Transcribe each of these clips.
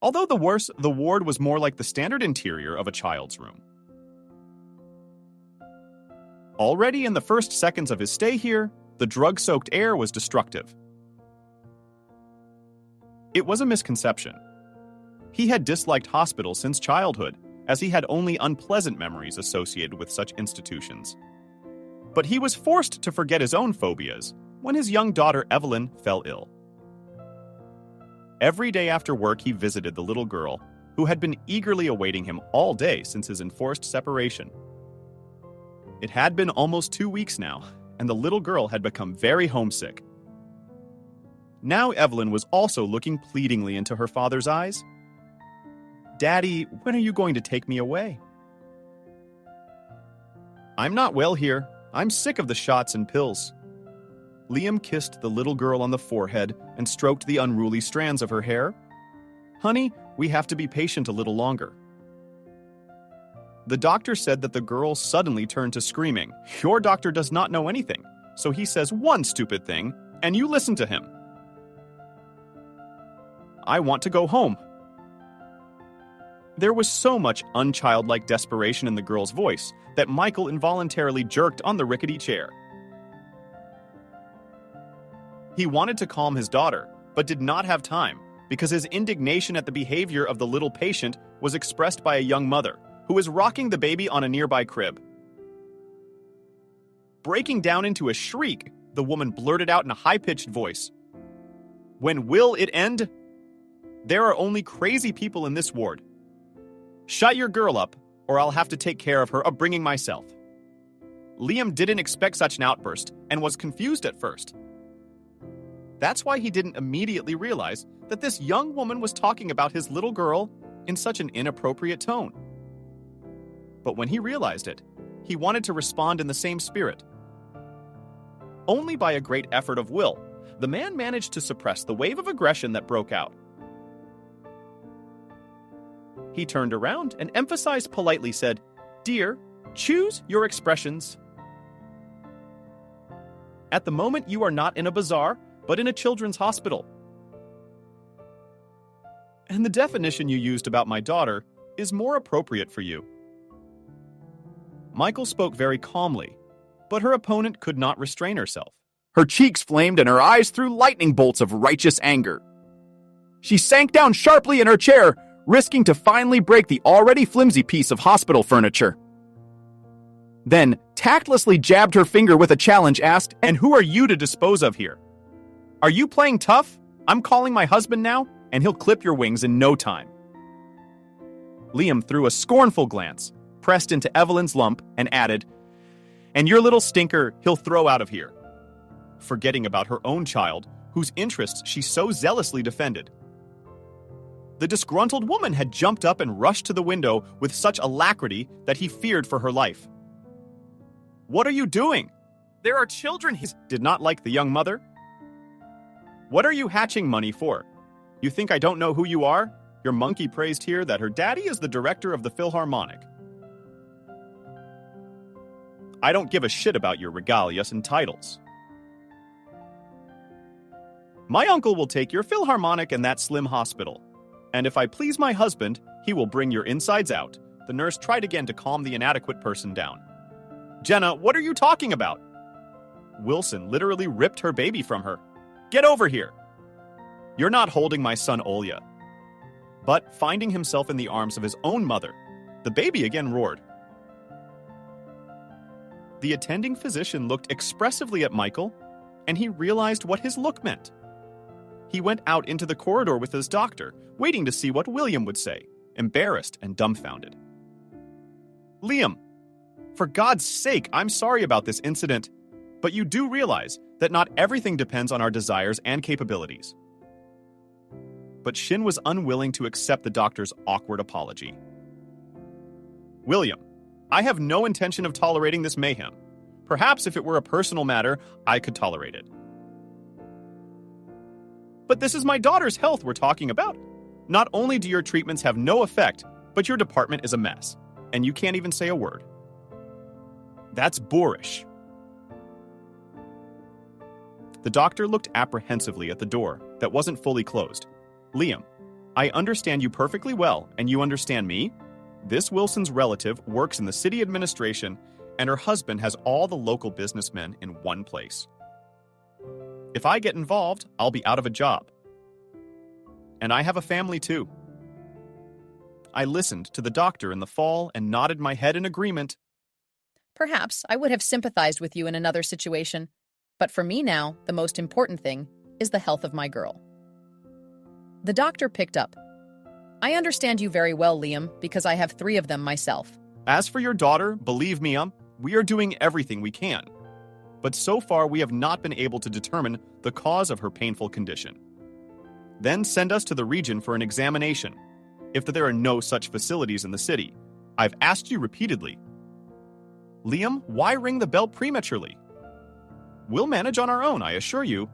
although the ward was more like the standard interior of a child's room. Already in the first seconds of his stay here, the drug-soaked air was destructive. It was a misconception. He had disliked hospitals since childhood, as he had only unpleasant memories associated with such institutions. But he was forced to forget his own phobias when his young daughter Evelyn fell ill. Every day after work, he visited the little girl, who had been eagerly awaiting him all day since his enforced separation. It had been almost 2 weeks now, and the little girl had become very homesick. Now Evelyn was also looking pleadingly into her father's eyes. "Daddy, when are you going to take me away?" "I'm not well here. I'm sick of the shots and pills." Liam kissed the little girl on the forehead and stroked the unruly strands of her hair. "Honey, we have to be patient a little longer." The doctor said that the girl suddenly turned to screaming. "Your doctor does not know anything, so he says one stupid thing, and you listen to him." "I want to go home." There was so much unchildlike desperation in the girl's voice that Michael involuntarily jerked on the rickety chair. He wanted to calm his daughter, but did not have time because his indignation at the behavior of the little patient was expressed by a young mother who was rocking the baby on a nearby crib. Breaking down into a shriek, the woman blurted out in a high-pitched voice, "When will it end? There are only crazy people in this ward. Shut your girl up, or I'll have to take care of her upbringing myself." Liam didn't expect such an outburst and was confused at first. That's why he didn't immediately realize that this young woman was talking about his little girl in such an inappropriate tone. But when he realized it, he wanted to respond in the same spirit. Only by a great effort of will, the man managed to suppress the wave of aggression that broke out. He turned around and emphasized politely said, "Dear, choose your expressions. At the moment, you are not in a bazaar, but in a children's hospital. And the definition you used about my daughter is more appropriate for you." Michael spoke very calmly, but her opponent could not restrain herself. Her cheeks flamed and her eyes threw lightning bolts of righteous anger. She sank down sharply in her chair, risking to finally break the already flimsy piece of hospital furniture. Then, tactlessly jabbed her finger with a challenge, asked, "And who are you to dispose of here? Are you playing tough? I'm calling my husband now, and he'll clip your wings in no time." Liam threw a scornful glance, pressed into Evelyn's lump, and added, "And your little stinker he'll throw out of here," forgetting about her own child, whose interests she so zealously defended. The disgruntled woman had jumped up and rushed to the window with such alacrity that he feared for her life. "What are you doing? There are children." He did not like the young mother. "What are you hatching money for? You think I don't know who you are?" Your monkey praised here that her daddy is the director of the Philharmonic. "I don't give a shit about your regalias and titles. My uncle will take your Philharmonic and that slim hospital. And if I please my husband, he will bring your insides out." The nurse tried again to calm the inadequate person down. "Jenna, what are you talking about?" Wilson literally ripped her baby from her. "Get over here. You're not holding my son Olya." But, finding himself in the arms of his own mother, the baby again roared. The attending physician looked expressively at Michael, and he realized what his look meant. He went out into the corridor with his doctor, waiting to see what William would say, embarrassed and dumbfounded. "Liam, for God's sake, I'm sorry about this incident, but you do realize that not everything depends on our desires and capabilities." But Shin was unwilling to accept the doctor's awkward apology. "William, I have no intention of tolerating this mayhem. Perhaps if it were a personal matter, I could tolerate it. But this is my daughter's health we're talking about. Not only do your treatments have no effect, but your department is a mess, and you can't even say a word. That's boorish." The doctor looked apprehensively at the door that wasn't fully closed. "Liam, I understand you perfectly well, and you understand me. This Wilson's relative works in the city administration, and her husband has all the local businessmen in one place. If I get involved, I'll be out of a job. And I have a family too. I listened to the doctor in the fall and nodded my head in agreement. Perhaps I would have sympathized with you in another situation, but for me now, the most important thing is the health of my girl. The doctor picked up. I understand you very well, Liam, because I have 3 of them myself. As for your daughter, believe me, we are doing everything we can. But so far, we have not been able to determine the cause of her painful condition. Then send us to the region for an examination. If there are no such facilities in the city, I've asked you repeatedly. Liam, why ring the bell prematurely? We'll manage on our own, I assure you.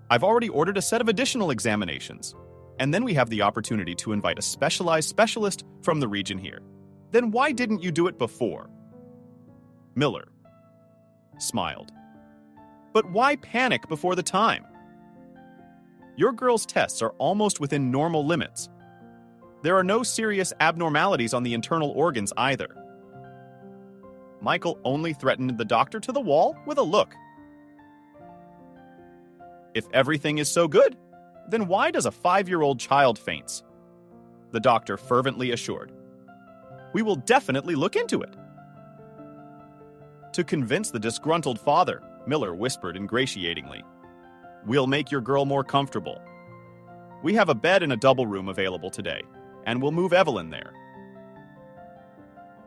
I've already ordered a set of additional examinations. And then we have the opportunity to invite a specialized specialist from the region here. Then why didn't you do it before? Miller smiled. But why panic before the time? Your girl's tests are almost within normal limits. There are no serious abnormalities on the internal organs either. Michael only threatened the doctor to the wall with a look. If everything is so good, then why does a 5-year-old child faint? The doctor fervently assured. We will definitely look into it. To convince the disgruntled father, Miller whispered ingratiatingly. We'll make your girl more comfortable. We have a bed in a double room available today, and we'll move Evelyn there.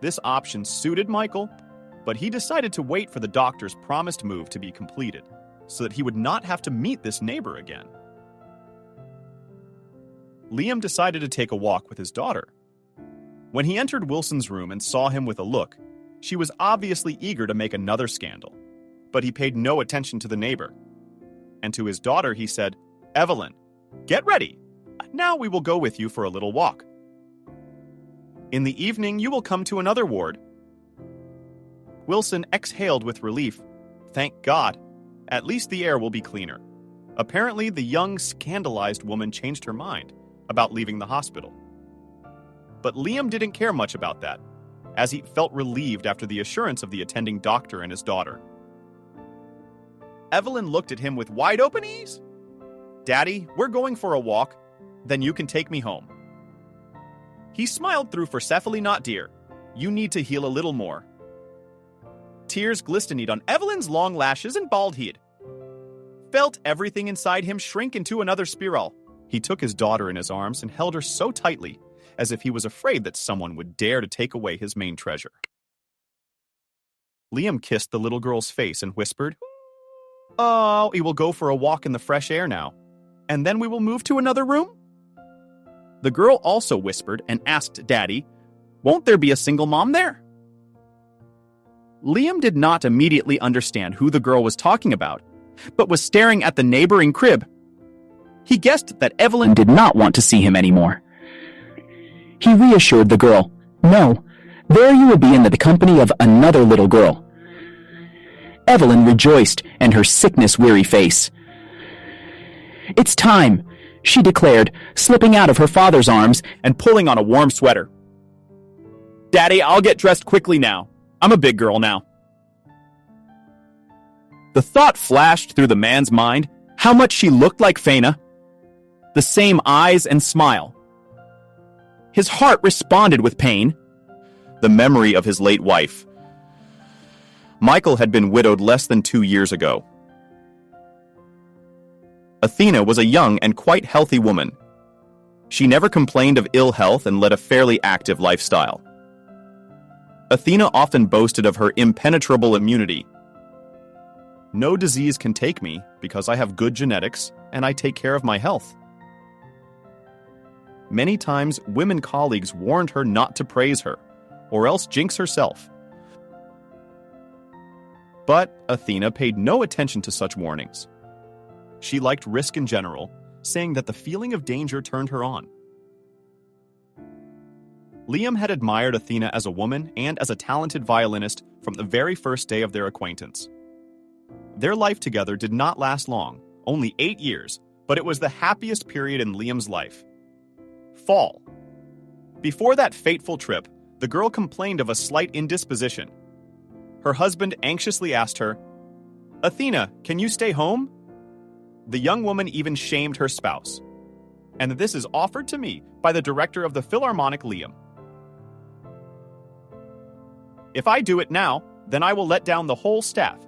This option suited Michael, but he decided to wait for the doctor's promised move to be completed, so that he would not have to meet this neighbor again. Liam decided to take a walk with his daughter. When he entered Wilson's room and saw him with a look, she was obviously eager to make another scandal, but he paid no attention to the neighbor. And to his daughter he said, Evelyn, get ready. Now we will go with you for a little walk. In the evening you will come to another ward. Wilson exhaled with relief. Thank God. At least the air will be cleaner. Apparently the young, scandalized woman changed her mind about leaving the hospital. But Liam didn't care much about that, as he felt relieved after the assurance of the attending doctor and his daughter. Evelyn looked at him with wide-open eyes. Daddy, we're going for a walk. Then you can take me home. He smiled through forcefully, not dear. You need to heal a little more. Tears glistened on Evelyn's long lashes and bald head. Felt everything inside him shrink into another spiral. He took his daughter in his arms and held her so tightly, as if he was afraid that someone would dare to take away his main treasure. Liam kissed the little girl's face and whispered, Oh, we will go for a walk in the fresh air now, and then we will move to another room? The girl also whispered and asked Daddy, Won't there be a single mom there? Liam did not immediately understand who the girl was talking about, but was staring at the neighboring crib. He guessed that Evelyn did not want to see him anymore. He reassured the girl, No, there you will be in the company of another little girl. Evelyn rejoiced in her sickness-weary face. It's time, she declared, slipping out of her father's arms and pulling on a warm sweater. Daddy, I'll get dressed quickly now. I'm a big girl now. The thought flashed through the man's mind how much she looked like Faina. The same eyes and smile. His heart responded with pain. The memory of his late wife. Michael had been widowed less than 2 years ago. Athena was a young and quite healthy woman. She never complained of ill health and led a fairly active lifestyle. Athena often boasted of her impenetrable immunity. No disease can take me because I have good genetics and I take care of my health. Many times, women colleagues warned her not to praise her, or else jinx herself. But Athena paid no attention to such warnings. She liked risk in general, saying that the feeling of danger turned her on. Liam had admired Athena as a woman and as a talented violinist from the very first day of their acquaintance. Their life together did not last long, only 8 years, but it was the happiest period in Liam's life. fall. Before that fateful trip, the girl complained of a slight indisposition. Her husband anxiously asked her, "Athena, can you stay home?" The young woman even shamed her spouse. "And this is offered to me by the director of the Philharmonic, Liam. If I do it now, then I will let down the whole staff.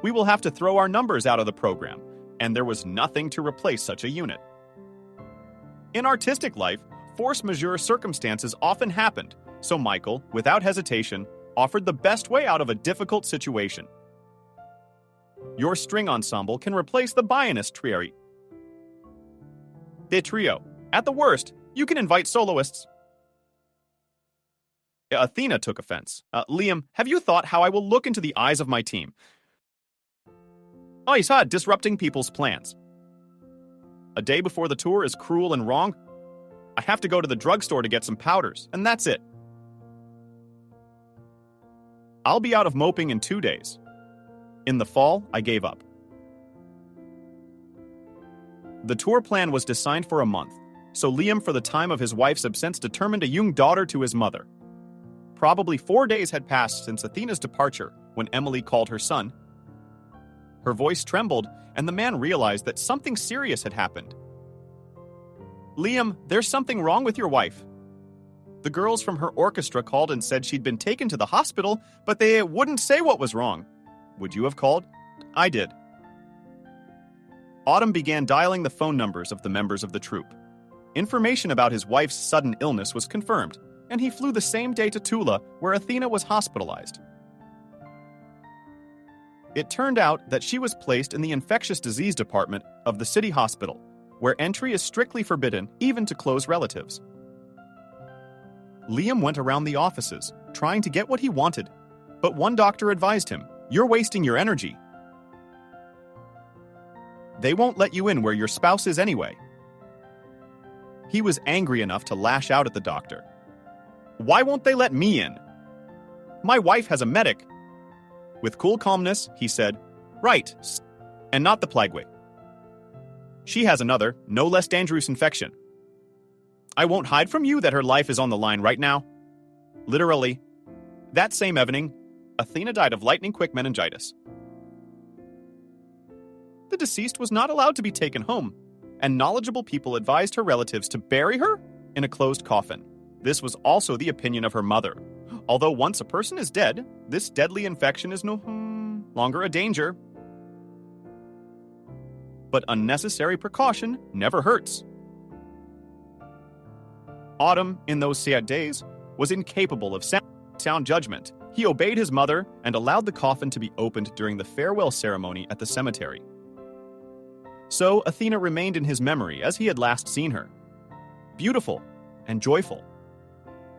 We will have to throw our numbers out of the program," and there was nothing to replace such a unit. In artistic life, force majeure circumstances often happened, so Michael, without hesitation, offered the best way out of a difficult situation. Your string ensemble can replace the баянist trio. The trio. At the worst, you can invite soloists. Athena took offense. "Liam, have you thought how I will look into the eyes of my team? I saw disrupting people's plans. A day before the tour is cruel and wrong. I have to go to the drugstore to get some powders, and that's it. I'll be out of moping in 2 days. In the fall, I gave up." The tour plan was designed for a month, so Liam, for the time of his wife's absence, determined a young daughter to his mother. Probably 4 days had passed since Athena's departure when Emily called her son. Her voice trembled, and the man realized that something serious had happened. "Liam, there's something wrong with your wife. The girls from her orchestra called and said she'd been taken to the hospital, but they wouldn't say what was wrong. Would you have called?" "I did." Autumn began dialing the phone numbers of the members of the troupe. Information about his wife's sudden illness was confirmed, and he flew the same day to Tula, where Athena was hospitalized. It turned out that she was placed in the infectious disease department of the city hospital, where entry is strictly forbidden, even to close relatives. Liam went around the offices, trying to get what he wanted, but one doctor advised him, "You're wasting your energy. They won't let you in where your spouse is anyway." He was angry enough to lash out at the doctor. "Why won't they let me in? My wife has a medic." With cool calmness, he said, "Right, and not the plague. She has another, no less dangerous infection. I won't hide from you that her life is on the line right now." Literally, that same evening, Athena died of lightning-quick meningitis. The deceased was not allowed to be taken home, and knowledgeable people advised her relatives to bury her in a closed coffin. This was also the opinion of her mother. Although once a person is dead, this deadly infection is no longer a danger. But unnecessary precaution never hurts. Autumn, in those sad days, was incapable of sound judgment. He obeyed his mother and allowed the coffin to be opened during the farewell ceremony at the cemetery. So Athena remained in his memory as he had last seen her. Beautiful and joyful.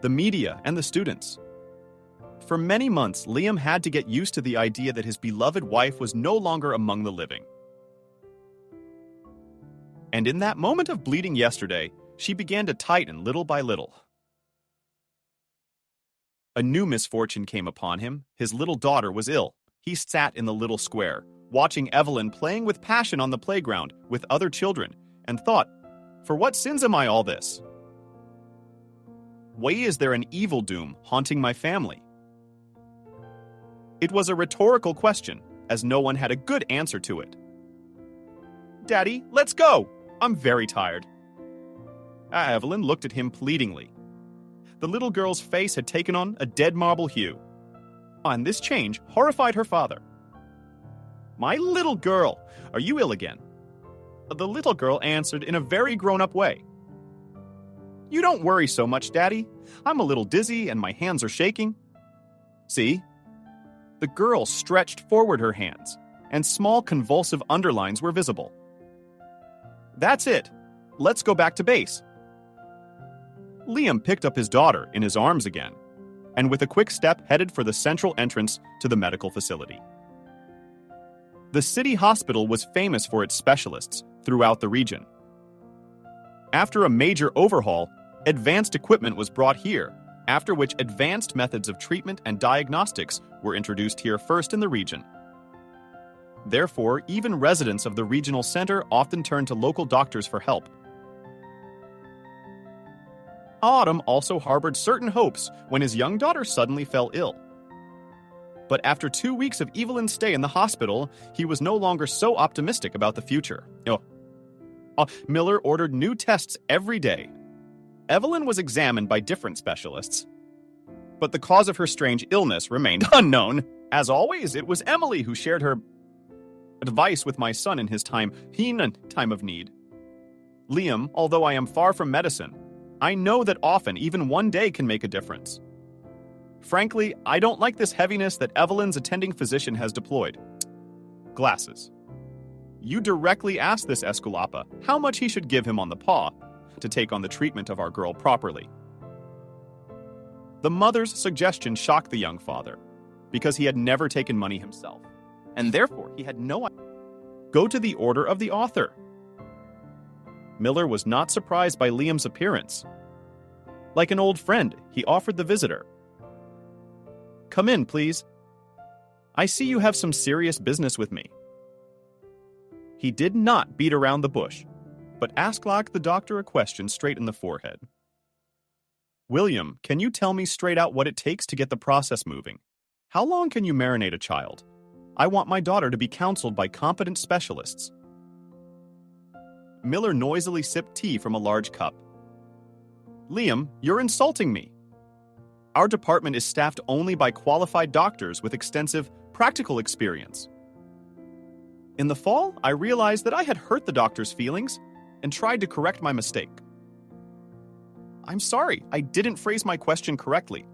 The media and the students. For many months, Liam had to get used to the idea that his beloved wife was no longer among the living. And in that moment of bleeding yesterday, she began to tighten little by little. A new misfortune came upon him. His little daughter was ill. He sat in the little square, watching Evelyn playing with passion on the playground with other children, and thought, "For what sins am I all this? Why is there an evil doom haunting my family?" It was a rhetorical question, as no one had a good answer to it. "Daddy, let's go! I'm very tired." Evelyn looked at him pleadingly. The little girl's face had taken on a dead marble hue. And this change horrified her father. "My little girl, are you ill again?" The little girl answered in a very grown-up way. "You don't worry so much, Daddy. I'm a little dizzy and my hands are shaking." "See?" The girl stretched forward her hands, and small convulsive underlines were visible. "That's it. Let's go back to base." Liam picked up his daughter in his arms again, and with a quick step headed for the central entrance to the medical facility. The city hospital was famous for its specialists throughout the region. After a major overhaul, advanced equipment was brought here, after which advanced methods of treatment and diagnostics were introduced here first in the region. Therefore, even residents of the regional center often turned to local doctors for help. Autumn also harbored certain hopes when his young daughter suddenly fell ill. But after 2 weeks of Evelyn's stay in the hospital, he was no longer so optimistic about the future. Miller ordered new tests every day. Evelyn was examined by different specialists, but the cause of her strange illness remained unknown. As always, it was Emily who shared her advice with my son in his time of need. Liam, although I am far from medicine, I know that often even one day can make a difference. Frankly, I don't like this heaviness that Evelyn's attending physician has deployed. Glasses. You directly asked this Esculapa how much he should give him on the paw to take on the treatment of our girl properly. The mother's suggestion shocked the young father, because he had never taken money himself, and therefore he had no idea. Go to the order of the author. Miller was not surprised by Liam's appearance. Like an old friend, he offered the visitor. Come in, please. I see you have some serious business with me. He did not beat around the bush, but asked the doctor a question straight in the forehead. William, can you tell me straight out what it takes to get the process moving? How long can you marinate a child? I want my daughter to be counseled by competent specialists. Miller noisily sipped tea from a large cup. Liam, you're insulting me. Our department is staffed only by qualified doctors with extensive practical experience. In the fall, I realized that I had hurt the doctor's feelings and tried to correct my mistake. I'm sorry, I didn't phrase my question correctly.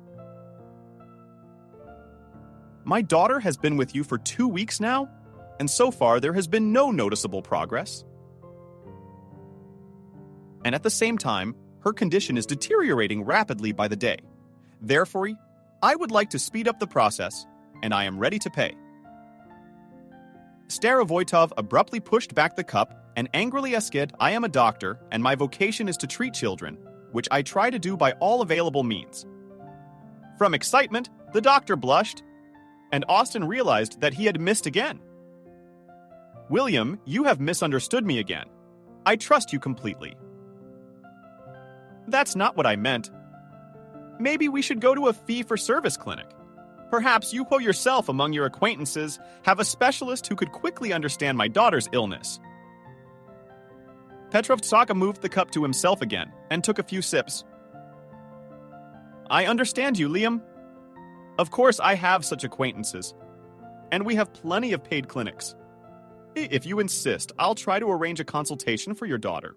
My daughter has been with you for 2 weeks now, and so far there has been no noticeable progress. And at the same time, her condition is deteriorating rapidly by the day. Therefore, I would like to speed up the process, and I am ready to pay. Starovoytov abruptly pushed back the cup and angrily asked, I am a doctor, and my vocation is to treat children, which I try to do by all available means. From excitement, the doctor blushed, and Austin realized that he had missed again. William, you have misunderstood me again. I trust you completely. That's not what I meant. Maybe we should go to a fee-for-service clinic. Perhaps you yourself among your acquaintances have a specialist who could quickly understand my daughter's illness. Petrovtsaka moved the cup to himself again and took a few sips. I understand you, Liam. Of course, I have such acquaintances, and we have plenty of paid clinics. If you insist, I'll try to arrange a consultation for your daughter.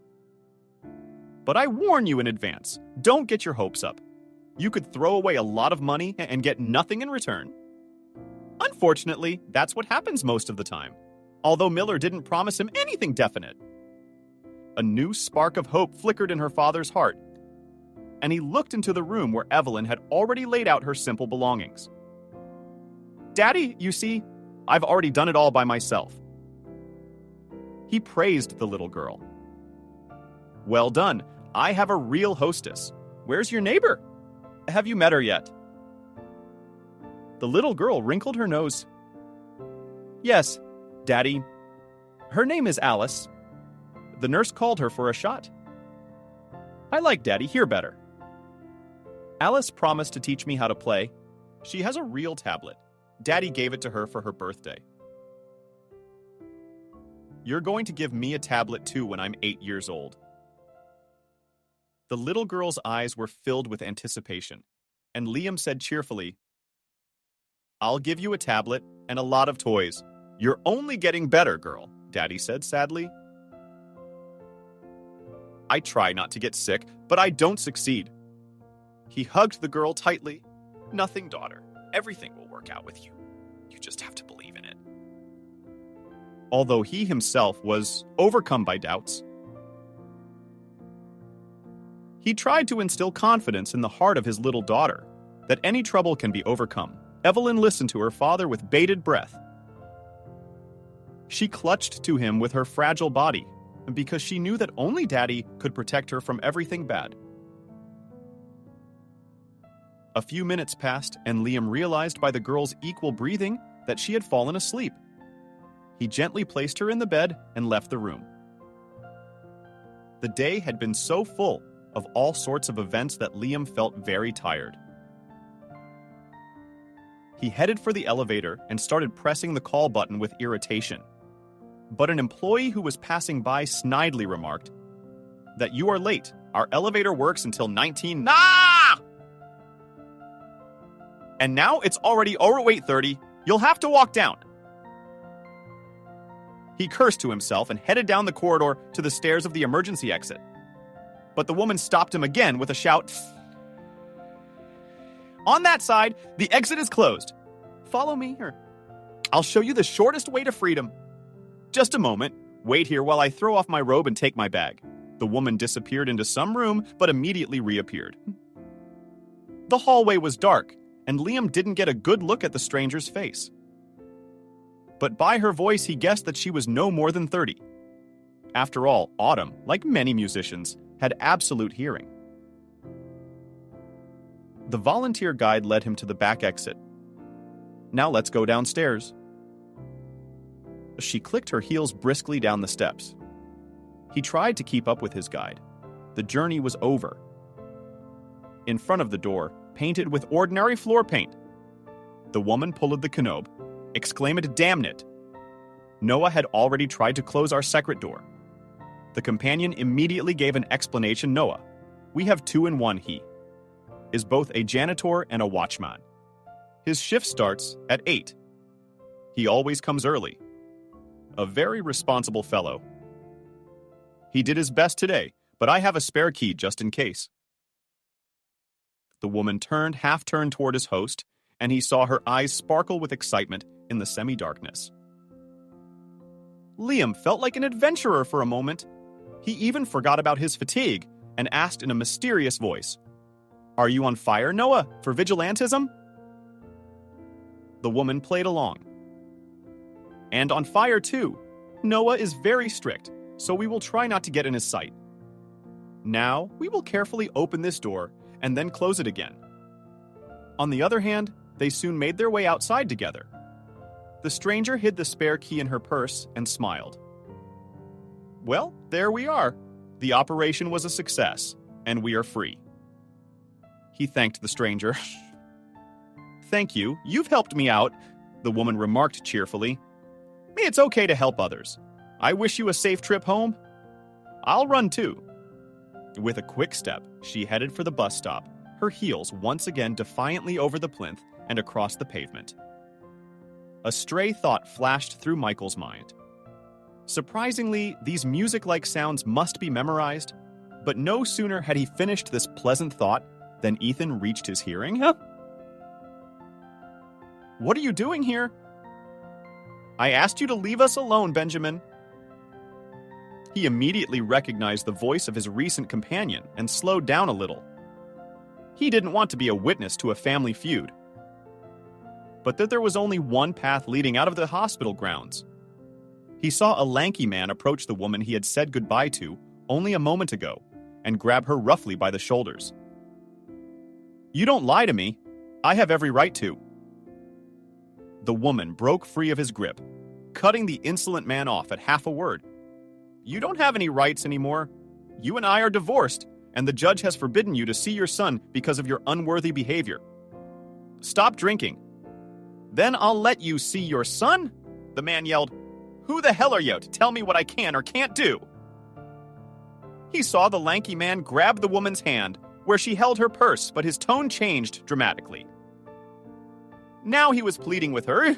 But I warn you in advance, don't get your hopes up. You could throw away a lot of money and get nothing in return. Unfortunately, that's what happens most of the time, although Miller didn't promise him anything definite. A new spark of hope flickered in her father's heart, and he looked into the room where Evelyn had already laid out her simple belongings. Daddy, you see, I've already done it all by myself. He praised the little girl. Well done. I have a real hostess. Where's your neighbor? Have you met her yet? The little girl wrinkled her nose. Yes, Daddy. Her name is Alice. The nurse called her for a shot. I like Daddy here better. Alice promised to teach me how to play. She has a real tablet. Daddy gave it to her for her birthday. You're going to give me a tablet too when I'm 8 years old. The little girl's eyes were filled with anticipation, and Liam said cheerfully, I'll give you a tablet and a lot of toys. You're only getting better, girl, Daddy said sadly. I try not to get sick, but I don't succeed. He hugged the girl tightly. Nothing, daughter. Everything will work out with you. You just have to believe in it. Although he himself was overcome by doubts, he tried to instill confidence in the heart of his little daughter, that any trouble can be overcome. Evelyn listened to her father with bated breath. She clutched to him with her fragile body, because she knew that only Daddy could protect her from everything bad. A few minutes passed, and Liam realized by the girl's equal breathing that she had fallen asleep. He gently placed her in the bed and left the room. The day had been so full of all sorts of events that Liam felt very tired. He headed for the elevator and started pressing the call button with irritation. But an employee who was passing by snidely remarked that you are late. Our elevator works until 19... Ah! And now it's already over 8:30. You'll have to walk down. He cursed to himself and headed down the corridor to the stairs of the emergency exit. But the woman stopped him again with a shout. On that side, the exit is closed. Follow me here. I'll show you the shortest way to freedom. Just a moment. Wait here while I throw off my robe and take my bag. The woman disappeared into some room, but immediately reappeared. The hallway was dark, and Liam didn't get a good look at the stranger's face. But by her voice, he guessed that she was no more than 30. After all, Autumn, like many musicians, had absolute hearing. The volunteer guide led him to the back exit. Now let's go downstairs. She clicked her heels briskly down the steps. He tried to keep up with his guide. The journey was over. In front of the door, painted with ordinary floor paint, the woman pulled the knob, exclaimed, "Damn it!" Noah had already tried to close our secret door. The companion immediately gave an explanation. Noah, we have two in one. He is both a janitor and a watchman. His shift starts at 8. He always comes early. A very responsible fellow. He did his best today, but I have a spare key just in case. The woman half-turned toward his host, and he saw her eyes sparkle with excitement in the semi-darkness. Liam felt like an adventurer for a moment. He even forgot about his fatigue and asked in a mysterious voice, "Are you on fire, Noah, for vigilantism?" The woman played along. "And on fire, too. Noah is very strict, so we will try not to get in his sight. Now, we will carefully open this door and then close it again." On the other hand, they soon made their way outside together. The stranger hid the spare key in her purse and smiled. "Well, there we are. The operation was a success, and we are free." He thanked the stranger. "Thank you, you've helped me out," the woman remarked cheerfully. "It's okay to help others. I wish you a safe trip home. I'll run too." With a quick step, she headed for the bus stop, her heels once again defiantly over the plinth and across the pavement. A stray thought flashed through Michael's mind. Surprisingly, these music-like sounds must be memorized, but no sooner had he finished this pleasant thought than Ethan reached his hearing. "What are you doing here?" "I asked you to leave us alone, Benjamin." He immediately recognized the voice of his recent companion and slowed down a little. He didn't want to be a witness to a family feud. But that there was only one path leading out of the hospital grounds. He saw a lanky man approach the woman he had said goodbye to only a moment ago and grab her roughly by the shoulders. "You don't lie to me. I have every right to." The woman broke free of his grip, cutting the insolent man off at half a word. "You don't have any rights anymore. You and I are divorced, and the judge has forbidden you to see your son because of your unworthy behavior. Stop drinking." "Then I'll let you see your son?" The man yelled. "Who the hell are you to tell me what I can or can't do?" He saw the lanky man grab the woman's hand, where she held her purse, but his tone changed dramatically. Now he was pleading with her.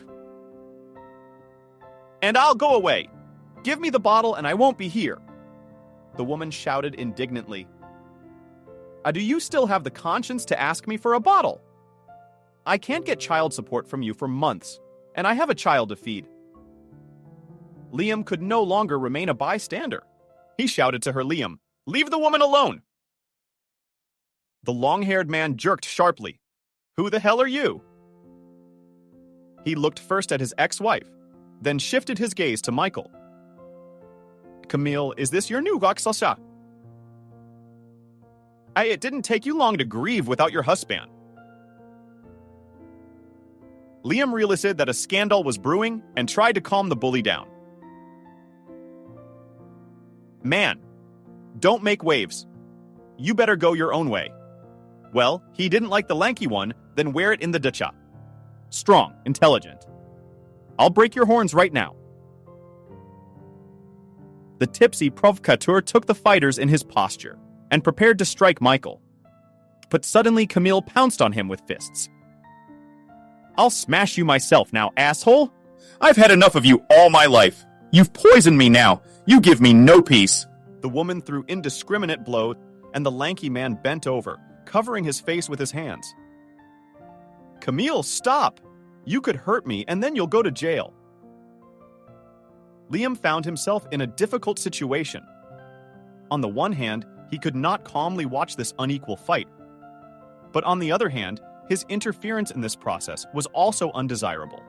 "And I'll go away. Give me the bottle and I won't be here." The woman shouted indignantly. "Do you still have the conscience to ask me for a bottle? I can't get child support from you for months, and I have a child to feed." Liam could no longer remain a bystander. He shouted to her, "Liam, leave the woman alone!" The long-haired man jerked sharply. "Who the hell are you?" He looked first at his ex-wife, then shifted his gaze to Michael. "Camille, is this your new Goksasha? It didn't take you long to grieve without your husband." Liam realized that a scandal was brewing and tried to calm the bully down. "Man, don't make waves. You better go your own way. Well, he didn't like the lanky one, then wear it in the dacha. Strong, intelligent. I'll break your horns right now. The tipsy provocateur took the fighters in his posture and prepared to strike Michael. But suddenly Camille pounced on him with fists. I'll smash you myself now, asshole! I've had enough of you all my life. You've poisoned me now. You give me no peace. The woman threw indiscriminate blows, and the lanky man bent over, covering his face with his hands. Camille, stop! You could hurt me, and then you'll go to jail. Liam found himself in a difficult situation. On the one hand, he could not calmly watch this unequal fight. But on the other hand, his interference in this process was also undesirable.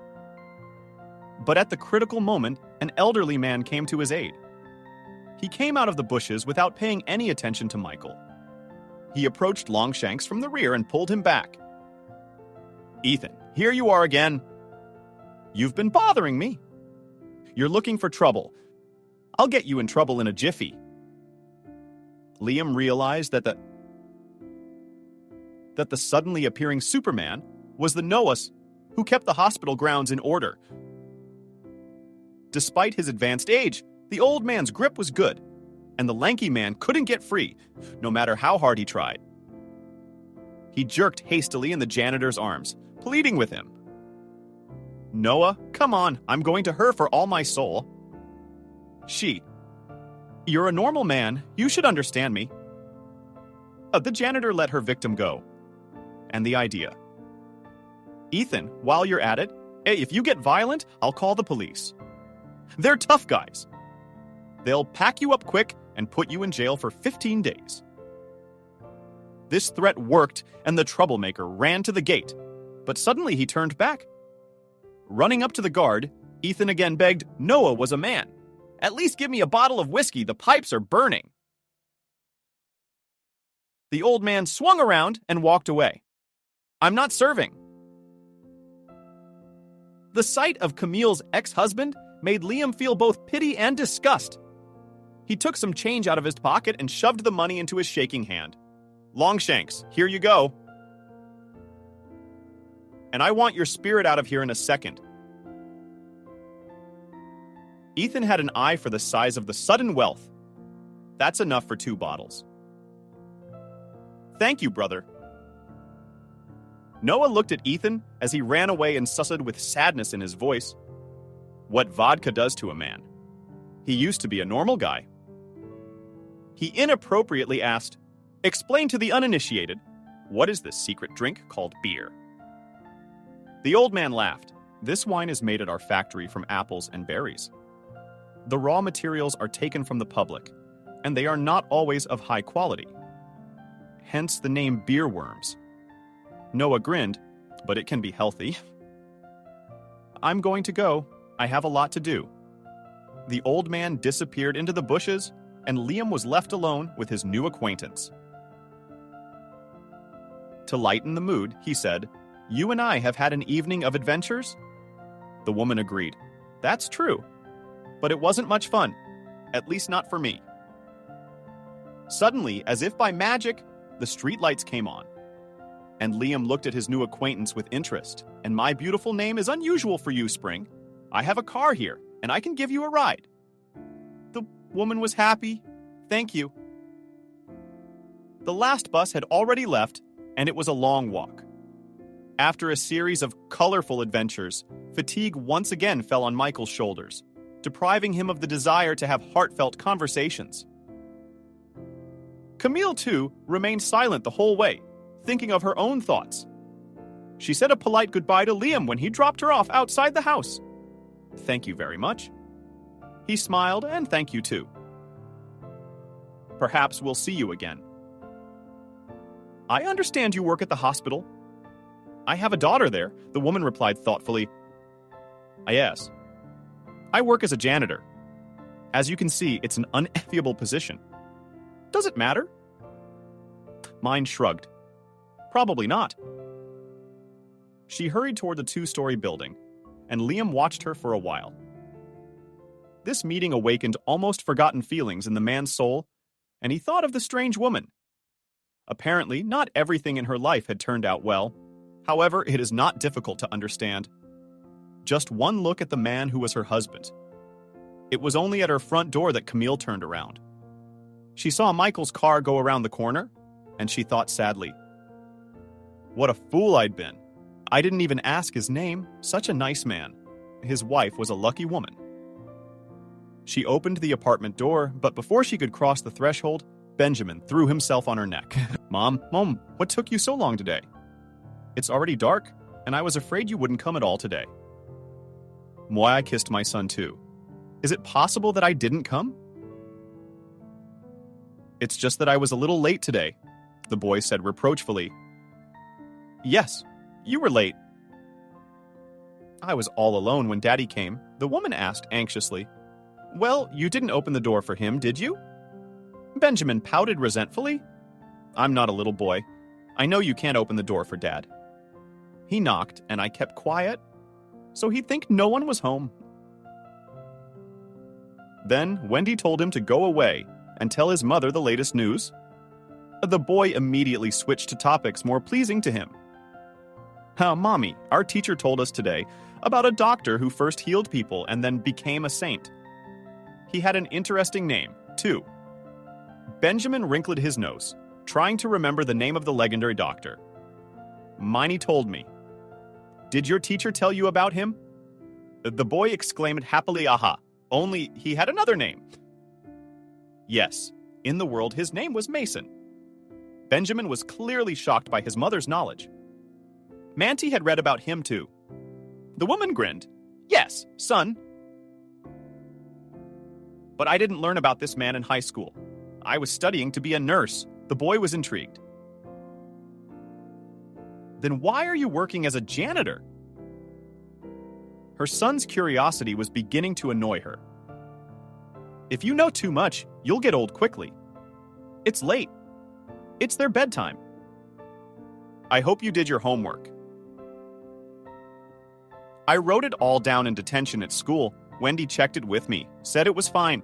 But at the critical moment, an elderly man came to his aid. He came out of the bushes without paying any attention to Michael. He approached Longshanks from the rear and pulled him back. Ethan, here you are again. You've been bothering me. You're looking for trouble. I'll get you in trouble in a jiffy. Liam realized that the suddenly appearing Superman was the Noahs who kept the hospital grounds in order. Despite his advanced age, the old man's grip was good, and the lanky man couldn't get free, no matter how hard he tried. He jerked hastily in the janitor's arms, pleading with him. Noah, come on, I'm going to her for all my soul. You're a normal man, you should understand me. The janitor let her victim go. And the idea. Ethan, while you're at it, if you get violent, I'll call the police. They're tough guys. They'll pack you up quick and put you in jail for 15 days. This threat worked, and the troublemaker ran to the gate, but suddenly he turned back. Running up to the guard, Ethan again begged Noah was a man. At least give me a bottle of whiskey, the pipes are burning. The old man swung around and walked away. I'm not serving. The sight of Camille's ex-husband made Liam feel both pity and disgust. He took some change out of his pocket and shoved the money into his shaking hand. Longshanks, here you go. And I want your spirit out of here in a second. Ethan had an eye for the size of the sudden wealth. That's enough for 2 bottles. Thank you, brother. Noah looked at Ethan as he ran away and sussed with sadness in his voice. What vodka does to a man. He used to be a normal guy. He inappropriately asked, explain to the uninitiated, what is this secret drink called beer? The old man laughed. This wine is made at our factory from apples and berries. The raw materials are taken from the public, and they are not always of high quality. Hence the name beer worms. Noah grinned, but it can be healthy. I'm going to go. I have a lot to do. The old man disappeared into the bushes, and Liam was left alone with his new acquaintance. To lighten the mood, he said, You and I have had an evening of adventures? The woman agreed. That's true. But it wasn't much fun. At least not for me. Suddenly, as if by magic, the streetlights came on. And Liam looked at his new acquaintance with interest. And my beautiful name is unusual for you, Spring. I have a car here, and I can give you a ride. The woman was happy. Thank you. The last bus had already left, and it was a long walk. After a series of colorful adventures, fatigue once again fell on Michael's shoulders, depriving him of the desire to have heartfelt conversations. Camille, too, remained silent the whole way, thinking of her own thoughts. She said a polite goodbye to Liam when he dropped her off outside the house. Thank you very much. He smiled, and thank you too. Perhaps we'll see you again. I understand you work at the hospital. I have a daughter there, the woman replied thoughtfully. Yes. I work as a janitor. As you can see, it's an unenviable position. Does it matter? Mine shrugged. Probably not. She hurried toward the 2-story building, and Liam watched her for a while. This meeting awakened almost forgotten feelings in the man's soul, and he thought of the strange woman. Apparently, not everything in her life had turned out well. However, it is not difficult to understand. Just one look at the man who was her husband. It was only at her front door that Camille turned around. She saw Michael's car go around the corner, and she thought sadly, "What a fool I'd been. I didn't even ask his name, such a nice man. His wife was a lucky woman." She opened the apartment door, but before she could cross the threshold, Benjamin threw himself on her neck. Mom, what took you so long today? It's already dark, and I was afraid you wouldn't come at all today. Moi kissed my son too. Is it possible that I didn't come? It's just that I was a little late today, the boy said reproachfully. Yes, you were late. I was all alone when Daddy came, the woman asked anxiously. Well, you didn't open the door for him, did you? Benjamin pouted resentfully. I'm not a little boy. I know you can't open the door for Dad. He knocked, and I kept quiet, so he'd think no one was home. Then Wendy told him to go away and tell his mother the latest news. The boy immediately switched to topics more pleasing to him. Mommy, our teacher told us today about a doctor who first healed people and then became a saint. He had an interesting name, too. Benjamin wrinkled his nose, trying to remember the name of the legendary doctor. Miney told me. Did your teacher tell you about him? The boy exclaimed happily, aha, only he had another name. Yes, in the world his name was Mason. Benjamin was clearly shocked by his mother's knowledge. Manty had read about him too. The woman grinned. Yes, son. But I didn't learn about this man in high school. I was studying to be a nurse. The boy was intrigued. Then why are you working as a janitor? Her son's curiosity was beginning to annoy her. If you know too much, you'll get old quickly. It's late. It's their bedtime. I hope you did your homework. I wrote it all down in detention at school. Wendy checked it with me, said it was fine.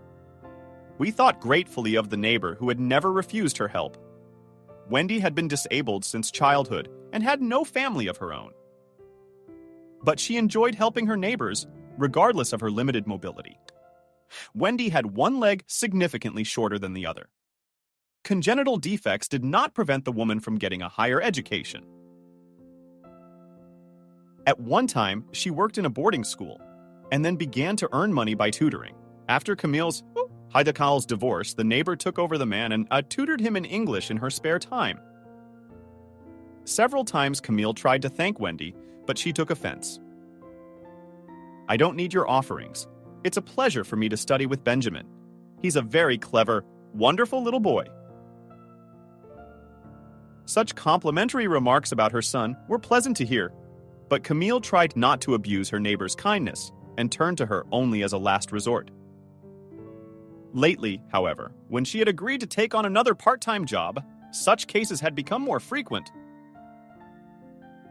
We thought gratefully of the neighbor who had never refused her help. Wendy had been disabled since childhood and had no family of her own. But she enjoyed helping her neighbors, regardless of her limited mobility. Wendy had one leg significantly shorter than the other. Congenital defects did not prevent the woman from getting a higher education. At one time, she worked in a boarding school and then began to earn money by tutoring. After Camille's Heidekal's divorce, the neighbor took over the man and tutored him in English in her spare time. Several times Camille tried to thank Wendy, but she took offense. I don't need your offerings. It's a pleasure for me to study with Benjamin. He's a very clever, wonderful little boy. Such complimentary remarks about her son were pleasant to hear, but Camille tried not to abuse her neighbor's kindness and turned to her only as a last resort. Lately, however, when she had agreed to take on another part-time job, such cases had become more frequent.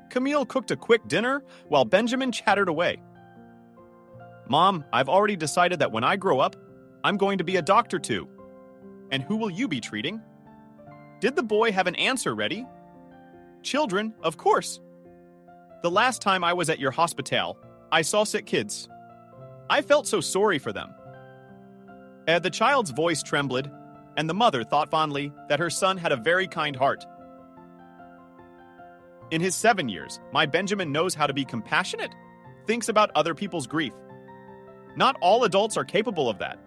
Camille cooked a quick dinner while Benjamin chattered away. Mom, I've already decided that when I grow up, I'm going to be a doctor too. And who will you be treating? Did the boy have an answer ready? Children, of course. The last time I was at your hospital, I saw sick kids. I felt so sorry for them. The child's voice trembled, and the mother thought fondly that her son had a very kind heart. In his 7 years, my Benjamin knows how to be compassionate, thinks about other people's grief. Not all adults are capable of that.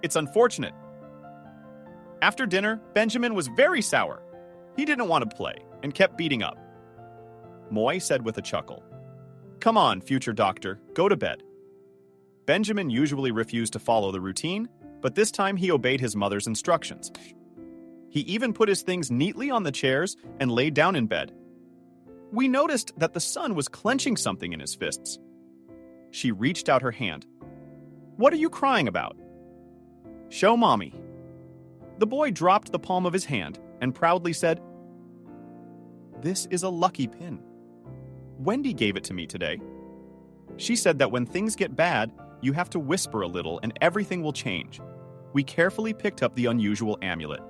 It's unfortunate. After dinner, Benjamin was very sour. He didn't want to play and kept beating up. Moi said with a chuckle, Come on, future doctor, go to bed. Benjamin usually refused to follow the routine, but this time he obeyed his mother's instructions. He even put his things neatly on the chairs and laid down in bed. We noticed that the son was clenching something in his fists. She reached out her hand. What are you crying about? Show mommy. The boy dropped the palm of his hand and proudly said, This is a lucky pin. Wendy gave it to me today. She said that when things get bad, you have to whisper a little and everything will change. We carefully picked up the unusual amulet.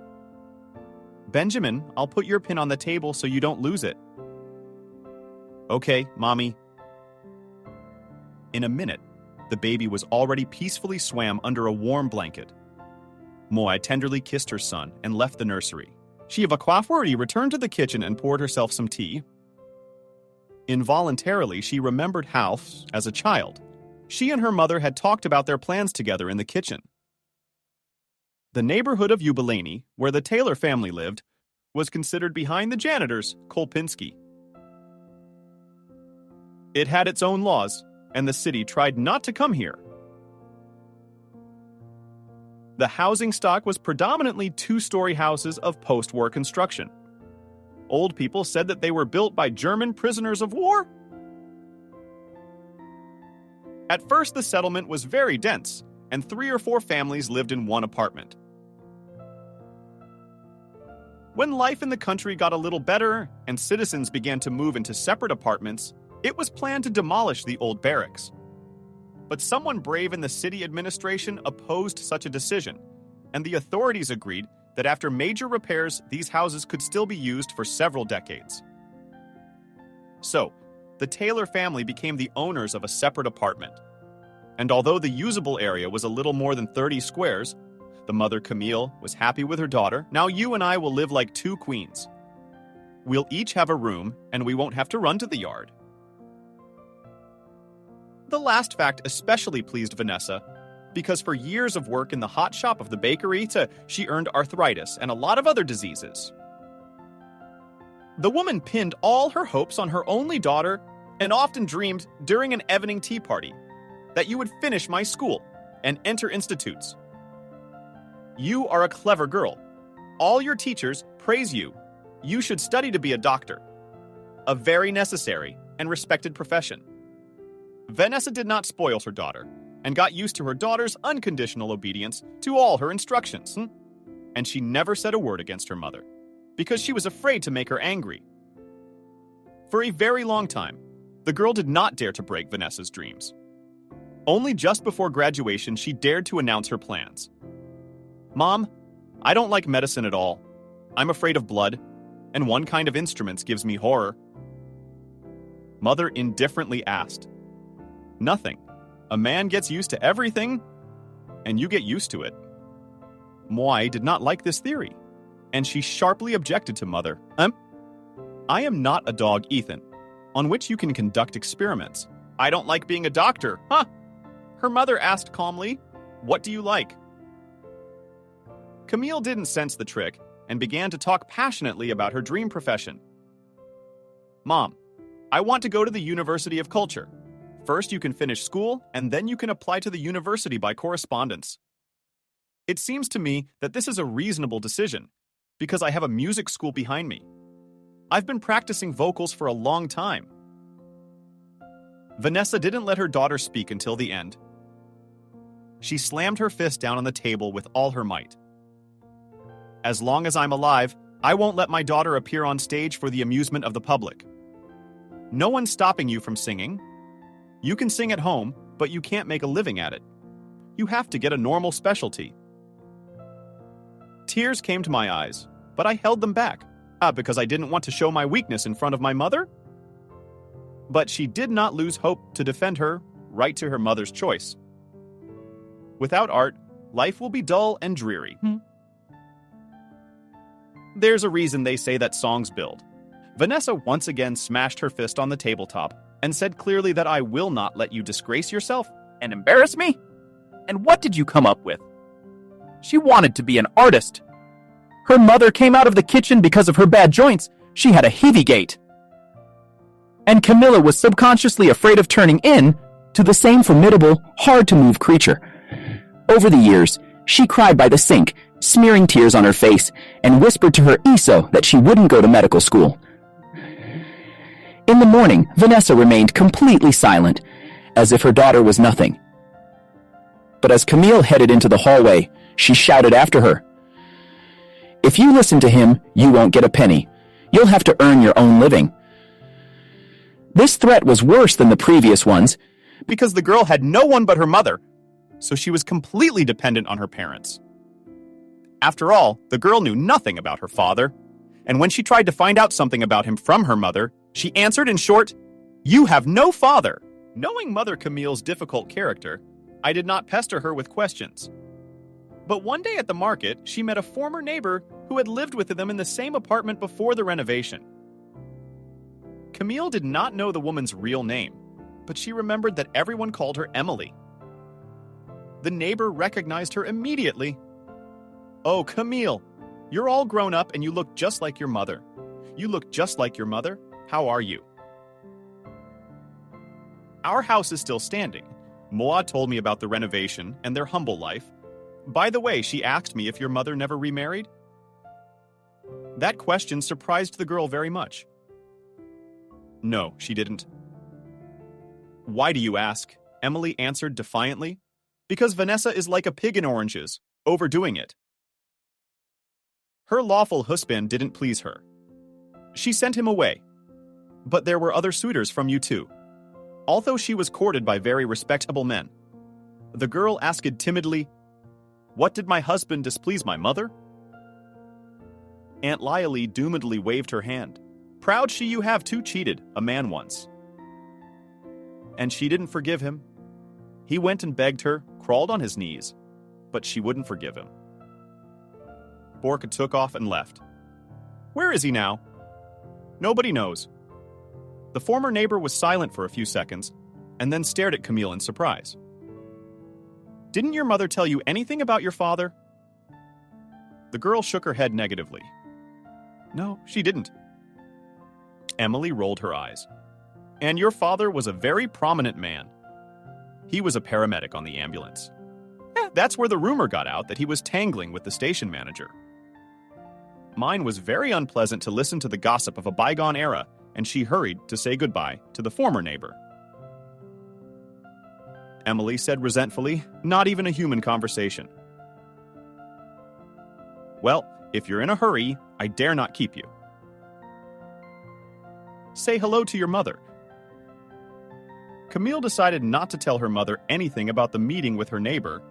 Benjamin, I'll put your pin on the table so you don't lose it. Okay, Mommy. In a minute, the baby was already peacefully swam under a warm blanket. Moi tenderly kissed her son and left the nursery. She returned to the kitchen and poured herself some tea. Involuntarily, she remembered how, as a child, she and her mother had talked about their plans together in the kitchen. The neighborhood of Yubilani, where the Taylor family lived, was considered behind the janitors, Kolpinski. It had its own laws, and the city tried not to come here. The housing stock was predominantly two-story houses of post-war construction. Old people said that they were built by German prisoners of war. At first, the settlement was very dense, and 3 or 4 families lived in one apartment. When life in the country got a little better and citizens began to move into separate apartments, it was planned to demolish the old barracks. But someone brave in the city administration opposed such a decision, and the authorities agreed that after major repairs, these houses could still be used for several decades. So, the Taylor family became the owners of a separate apartment. And although the usable area was a little more than 30 squares, the mother, Camille, was happy with her daughter. Now you and I will live like 2 queens. We'll each have a room, and we won't have to run to the yard. The last fact especially pleased Vanessa, because for years of work in the hot shop of the bakery, she earned arthritis and a lot of other diseases. The woman pinned all her hopes on her only daughter and often dreamed during an evening tea party that you would finish my school and enter institutes. You are a clever girl. All your teachers praise you. You should study to be a doctor. A very necessary and respected profession. Vanessa did not spoil her daughter and got used to her daughter's unconditional obedience to all her instructions. And she never said a word against her mother because she was afraid to make her angry. For a very long time, the girl did not dare to break Vanessa's dreams. Only just before graduation, she dared to announce her plans. Mom, I don't like medicine at all. I'm afraid of blood, and one kind of instruments gives me horror. Mother indifferently asked, Nothing. A man gets used to everything, and you get used to it. Moi did not like this theory, and she sharply objected to Mother. I am not a dog, Ethan, on which you can conduct experiments. I don't like being a doctor, huh? Her mother asked calmly, What do you like? Camille didn't sense the trick and began to talk passionately about her dream profession. Mom, I want to go to the University of Culture. First, you can finish school, and then you can apply to the university by correspondence. It seems to me that this is a reasonable decision, because I have a music school behind me. I've been practicing vocals for a long time. Vanessa didn't let her daughter speak until the end. She slammed her fist down on the table with all her might. As long as I'm alive, I won't let my daughter appear on stage for the amusement of the public. No one's stopping you from singing. You can sing at home, but you can't make a living at it. You have to get a normal specialty. Tears came to my eyes, but I held them back. Because I didn't want to show my weakness in front of my mother? But she did not lose hope to defend her right to her mother's choice. Without art, life will be dull and dreary. There's a reason they say that songs build. Vanessa once again smashed her fist on the tabletop and said clearly that I will not let you disgrace yourself and embarrass me. And what did you come up with? She wanted to be an artist. Her mother came out of the kitchen because of her bad joints. She had a heavy gait. And Camilla was subconsciously afraid of turning in to the same formidable, hard-to-move creature. Over the years, she cried by the sink, smearing tears on her face, and whispered to her ESO that she wouldn't go to medical school. In the morning, Vanessa remained completely silent, as if her daughter was nothing. But as Camille headed into the hallway, she shouted after her, "If you listen to him, you won't get a penny. You'll have to earn your own living." This threat was worse than the previous ones, because the girl had no one but her mother, so she was completely dependent on her parents. After all, the girl knew nothing about her father. And when she tried to find out something about him from her mother, she answered in short, "You have no father." Knowing Mother Camille's difficult character, I did not pester her with questions. But one day at the market, she met a former neighbor who had lived with them in the same apartment before the renovation. Camille did not know the woman's real name, but she remembered that everyone called her Emily. The neighbor recognized her immediately. "Oh, Camille, you're all grown up and you look just like your mother. You look just like your mother. How are you?" Our house is still standing. Moa told me about the renovation and their humble life. By the way, she asked me if your mother never remarried. That question surprised the girl very much. No, she didn't. Why do you ask? Emily answered defiantly. Because Vanessa is like a pig in oranges, overdoing it. Her lawful husband didn't please her. She sent him away. But there were other suitors from you too. Although she was courted by very respectable men. The girl asked timidly, "What did my husband displease my mother?" Aunt Lyally doomedly waved her hand. "Proud she you have too cheated a man once." And she didn't forgive him. He went and begged her, crawled on his knees, but she wouldn't forgive him. Borka took off and left. Where is he now? Nobody knows. The former neighbor was silent for a few seconds, and then stared at Camille in surprise. Didn't your mother tell you anything about your father? The girl shook her head negatively. No, she didn't. Emily rolled her eyes. And your father was a very prominent man. He was a paramedic on the ambulance. That's where the rumor got out that he was tangling with the station manager. Mine was very unpleasant to listen to the gossip of a bygone era, and she hurried to say goodbye to the former neighbor. Emily said resentfully, not even a human conversation. Well, if you're in a hurry, I dare not keep you. Say hello to your mother. Camille decided not to tell her mother anything about the meeting with her neighbor,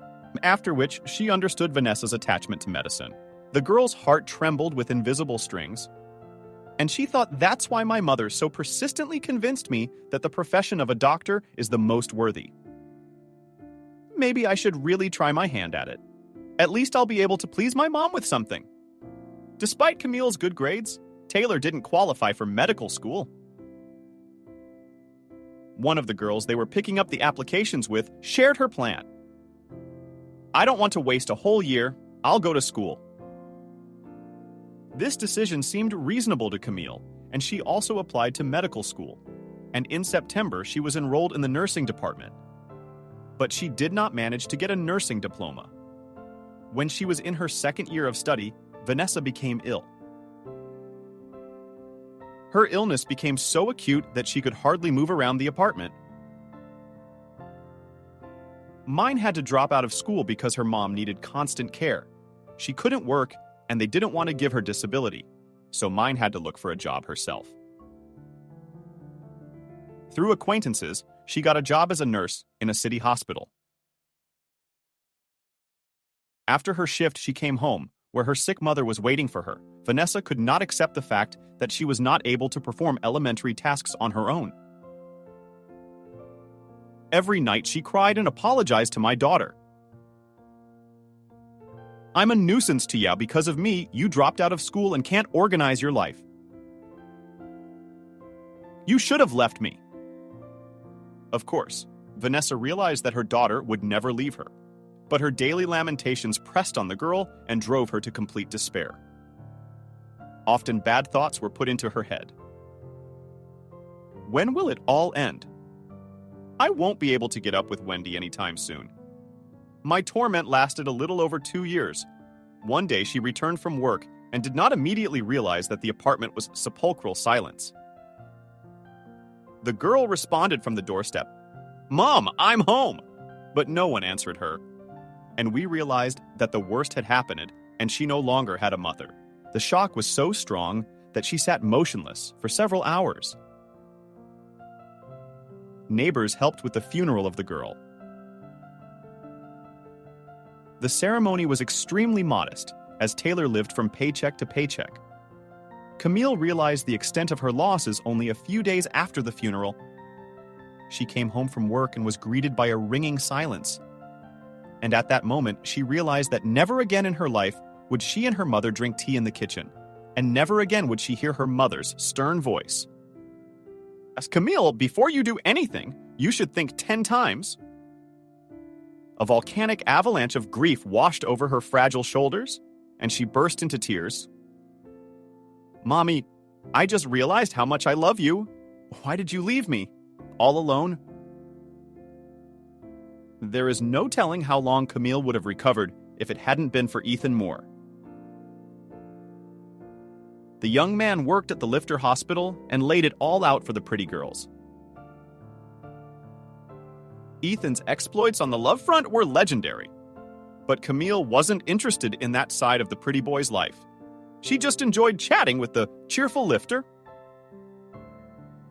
after which she understood Vanessa's attachment to medicine. The girl's heart trembled with invisible strings, and she thought that's why my mother so persistently convinced me that the profession of a doctor is the most worthy. Maybe I should really try my hand at it. At least I'll be able to please my mom with something. Despite Camille's good grades, Taylor didn't qualify for medical school. One of the girls they were picking up the applications with shared her plan. I don't want to waste a whole year. I'll go to school. This decision seemed reasonable to Camille, and she also applied to medical school. And in September, she was enrolled in the nursing department. But she did not manage to get a nursing diploma. When she was in her second year of study, Vanessa became ill. Her illness became so acute that she could hardly move around the apartment. Mine had to drop out of school because her mom needed constant care. She couldn't work, and they didn't want to give her disability, so Mine had to look for a job herself. Through acquaintances, she got a job as a nurse in a city hospital. After her shift, she came home, where her sick mother was waiting for her. Vanessa could not accept the fact that she was not able to perform elementary tasks on her own. Every night she cried and apologized to my daughter. I'm a nuisance to you because of me. You dropped out of school and can't organize your life. You should have left me. Of course, Vanessa realized that her daughter would never leave her, but her daily lamentations pressed on the girl and drove her to complete despair. Often bad thoughts were put into her head. When will it all end? I won't be able to get up with Wendy anytime soon. My torment lasted a little over 2 years. One day she returned from work and did not immediately realize that the apartment was sepulchral silence. The girl responded from the doorstep, "Mom, I'm home!" But no one answered her. And we realized that the worst had happened and she no longer had a mother. The shock was so strong that she sat motionless for several hours. Neighbors helped with the funeral of the girl. The ceremony was extremely modest, as Taylor lived from paycheck to paycheck. Camille realized the extent of her losses only a few days after the funeral. She came home from work and was greeted by a ringing silence. And at that moment, she realized that never again in her life would she and her mother drink tea in the kitchen, and never again would she hear her mother's stern voice. As Camille, before you do anything, you should think 10 times. A volcanic avalanche of grief washed over her fragile shoulders, and she burst into tears. Mommy, I just realized how much I love you. Why did you leave me? All alone? There is no telling how long Camille would have recovered if it hadn't been for Ethan Moore. The young man worked at the Lifter Hospital and laid it all out for the pretty girls. Ethan's exploits on the love front were legendary, but Camille wasn't interested in that side of the pretty boy's life. She just enjoyed chatting with the cheerful Lifter.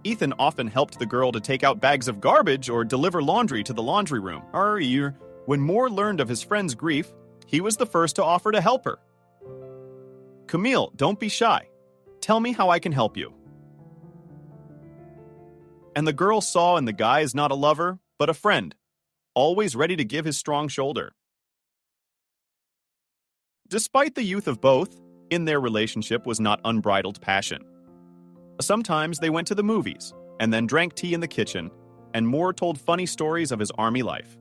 Ethan often helped the girl to take out bags of garbage or deliver laundry to the laundry room. When Moore learned of his friend's grief, he was the first to offer to help her. Camille, don't be shy. Tell me how I can help you. And the girl saw in the guy not a lover, but a friend, always ready to give his strong shoulder. Despite the youth of both, in their relationship was not unbridled passion. Sometimes they went to the movies, and then drank tea in the kitchen, and Moore told funny stories of his army life.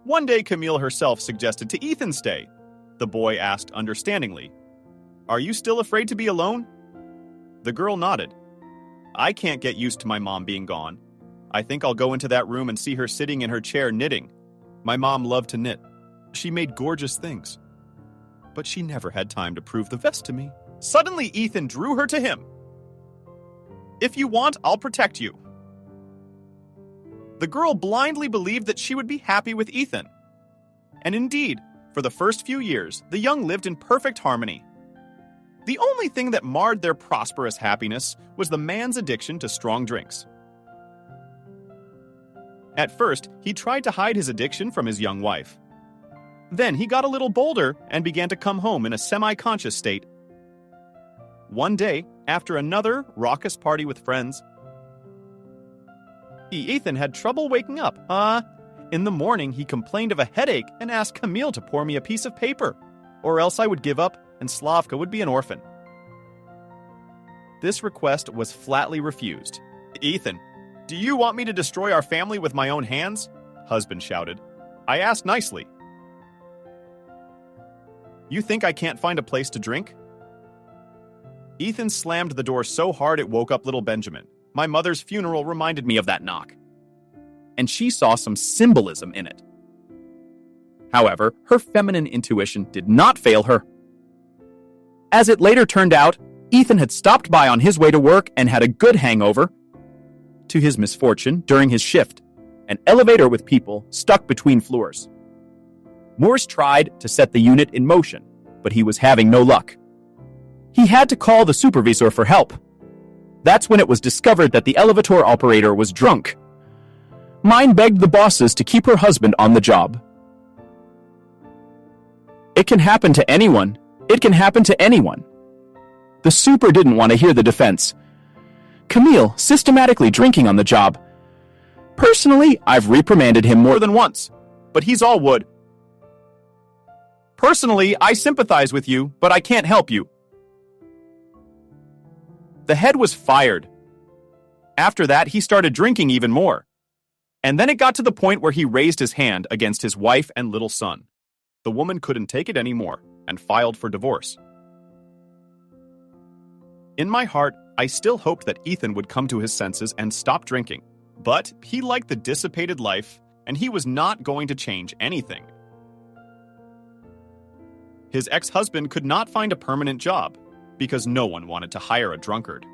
One day Camille herself suggested to Ethan stay. The boy asked understandingly, "Are you still afraid to be alone?" The girl nodded. "I can't get used to my mom being gone. I think I'll go into that room and see her sitting in her chair knitting. My mom loved to knit. She made gorgeous things. But she never had time to prove the vest to me." Suddenly Ethan drew her to him. "If you want, I'll protect you." The girl blindly believed that she would be happy with Ethan. And indeed, for the first few years, the young lived in perfect harmony. The only thing that marred their prosperous happiness was the man's addiction to strong drinks. At first, he tried to hide his addiction from his young wife. Then he got a little bolder and began to come home in a semi-conscious state. One day, after another raucous party with friends, Ethan had trouble waking up. In the morning, he complained of a headache and asked Camille to pour me a piece of paper, or else I would give up and Slavka would be an orphan. This request was flatly refused. "Ethan, do you want me to destroy our family with my own hands?" husband shouted. "I asked nicely." "You think I can't find a place to drink?" Ethan slammed the door so hard it woke up little Benjamin. My mother's funeral reminded me of that knock. And she saw some symbolism in it. However, her feminine intuition did not fail her. As it later turned out, Ethan had stopped by on his way to work and had a good hangover. To his misfortune, during his shift, an elevator with people stuck between floors. Morse tried to set the unit in motion, but he was having no luck. He had to call the supervisor for help. That's when it was discovered that the elevator operator was drunk. Mine begged the bosses to keep her husband on the job. It can happen to anyone. It can happen to anyone. The super didn't want to hear the defense. Camille systematically drinking on the job. Personally, I've reprimanded him more than once, but he's all wood. Personally, I sympathize with you, but I can't help you. The head was fired. After that, he started drinking even more. And then it got to the point where he raised his hand against his wife and little son. The woman couldn't take it anymore and filed for divorce. In my heart, I still hoped that Ethan would come to his senses and stop drinking. But he liked the dissipated life, and he was not going to change anything. His ex-husband could not find a permanent job because no one wanted to hire a drunkard.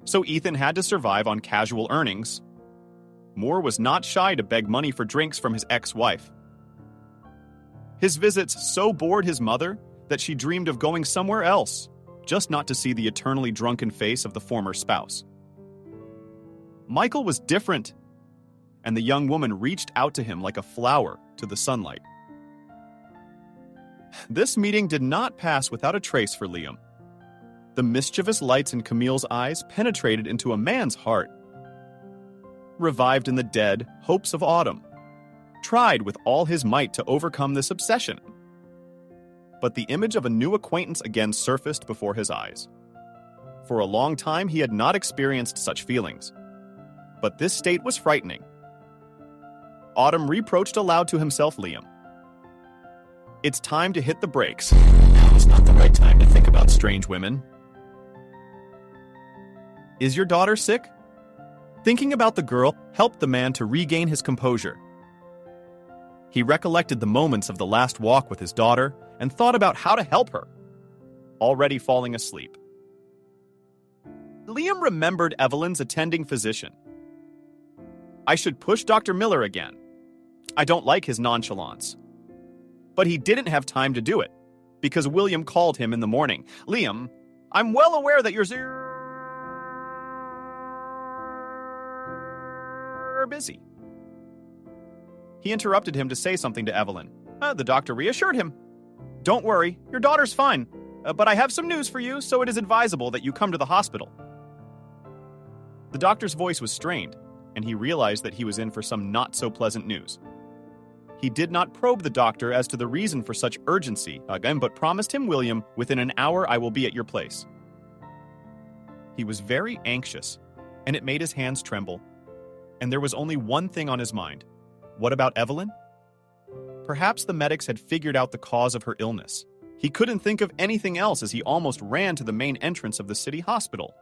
So Ethan had to survive on casual earnings. Moore was not shy to beg money for drinks from his ex-wife. His visits so bored his mother that she dreamed of going somewhere else, just not to see the eternally drunken face of the former spouse. Michael was different, and the young woman reached out to him like a flower to the sunlight. This meeting did not pass without a trace for Liam. The mischievous lights in Camille's eyes penetrated into a man's heart. Revived in the dead hopes of autumn, tried with all his might to overcome this obsession. But the image of a new acquaintance again surfaced before his eyes. For a long time he had not experienced such feelings, but this state was frightening. Autumn reproached aloud to himself Liam. It's time to hit the brakes. Now is not the right time to think about strange women. Is your daughter sick? Thinking about the girl helped the man to regain his composure. He recollected the moments of the last walk with his daughter and thought about how to help her, already falling asleep. Liam remembered Evelyn's attending physician. I should push Dr. Miller again. I don't like his nonchalance. But he didn't have time to do it, because William called him in the morning. Liam, I'm well aware that you're busy. He interrupted him to say something to Evelyn. The doctor reassured him. Don't worry, your daughter's fine, but I have some news for you, so it is advisable that you come to the hospital. The doctor's voice was strained, and he realized that he was in for some not-so-pleasant news. He did not probe the doctor as to the reason for such urgency, but promised him, William, within an hour I will be at your place. He was very anxious, and it made his hands tremble. And there was only one thing on his mind. What about Evelyn? Perhaps the medics had figured out the cause of her illness. He couldn't think of anything else as he almost ran to the main entrance of the city hospital.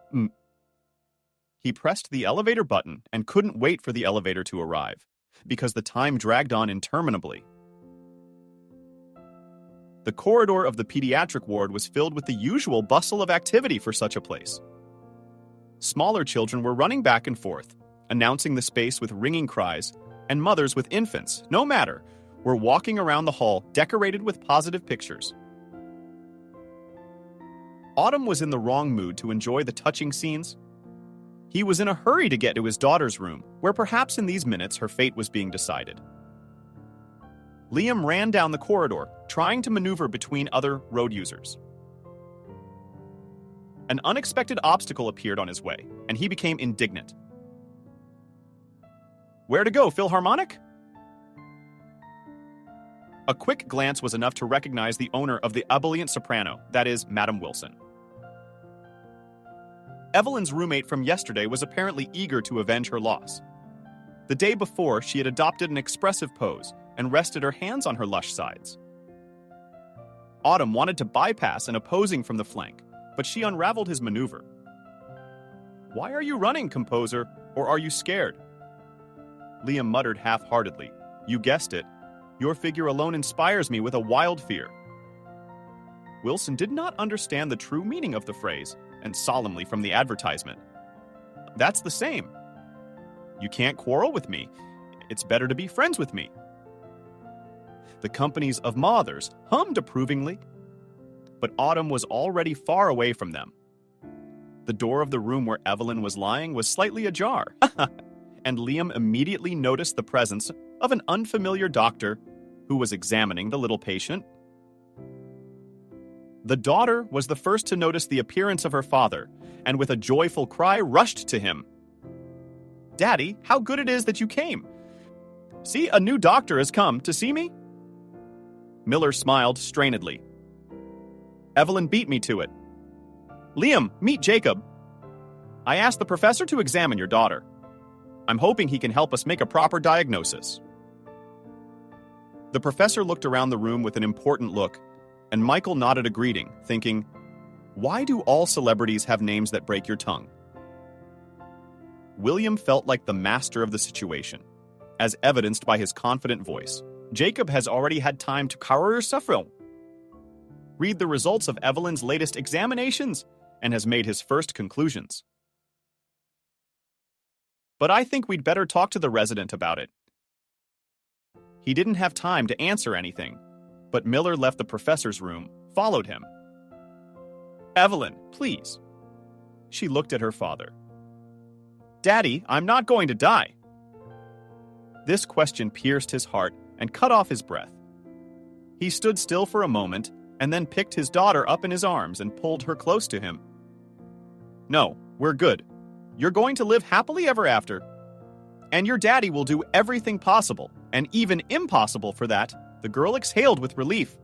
He pressed the elevator button and couldn't wait for the elevator to arrive, because the time dragged on interminably. The corridor of the pediatric ward was filled with the usual bustle of activity for such a place. Smaller children were running back and forth, announcing the space with ringing cries, and mothers with infants, no matter, were walking around the hall decorated with positive pictures. Autumn was in the wrong mood to enjoy the touching scenes. He was in a hurry to get to his daughter's room, where perhaps in these minutes her fate was being decided. Liam ran down the corridor, trying to maneuver between other road users. An unexpected obstacle appeared on his way, and he became indignant. Where to go, Philharmonic? A quick glance was enough to recognize the owner of the ebullient soprano, that is, Madam Wilson. Evelyn's roommate from yesterday was apparently eager to avenge her loss. The day before, she had adopted an expressive pose and rested her hands on her lush sides. Autumn wanted to bypass an opposing from the flank, but she unraveled his maneuver. Why are you running, composer, or are you scared? Liam muttered half-heartedly. You guessed it. Your figure alone inspires me with a wild fear. Wilson did not understand the true meaning of the phrase, and solemnly from the advertisement. That's the same. You can't quarrel with me. It's better to be friends with me. The companies of mothers hummed approvingly, but Autumn was already far away from them. The door of the room where Evelyn was lying was slightly ajar, and Liam immediately noticed the presence of an unfamiliar doctor who was examining the little patient. The daughter was the first to notice the appearance of her father, and with a joyful cry rushed to him. Daddy, how good it is that you came. See, a new doctor has come to see me? Miller smiled strainedly. Evelyn beat me to it. Liam, meet Jacob. I asked the professor to examine your daughter. I'm hoping he can help us make a proper diagnosis. The professor looked around the room with an important look, and Michael nodded a greeting, thinking, why do all celebrities have names that break your tongue? William felt like the master of the situation, as evidenced by his confident voice. Jacob has already had time to read the results of Evelyn's latest examinations and has made his first conclusions. But I think we'd better talk to the resident about it. He didn't have time to answer anything, but Miller left the professor's room, followed him. Evelyn, please. She looked at her father. Daddy, I'm not going to die. This question pierced his heart and cut off his breath. He stood still for a moment and then picked his daughter up in his arms and pulled her close to him. "No, we're good. You're going to live happily ever after. And your daddy will do everything possible, and even impossible for that." The girl exhaled with relief.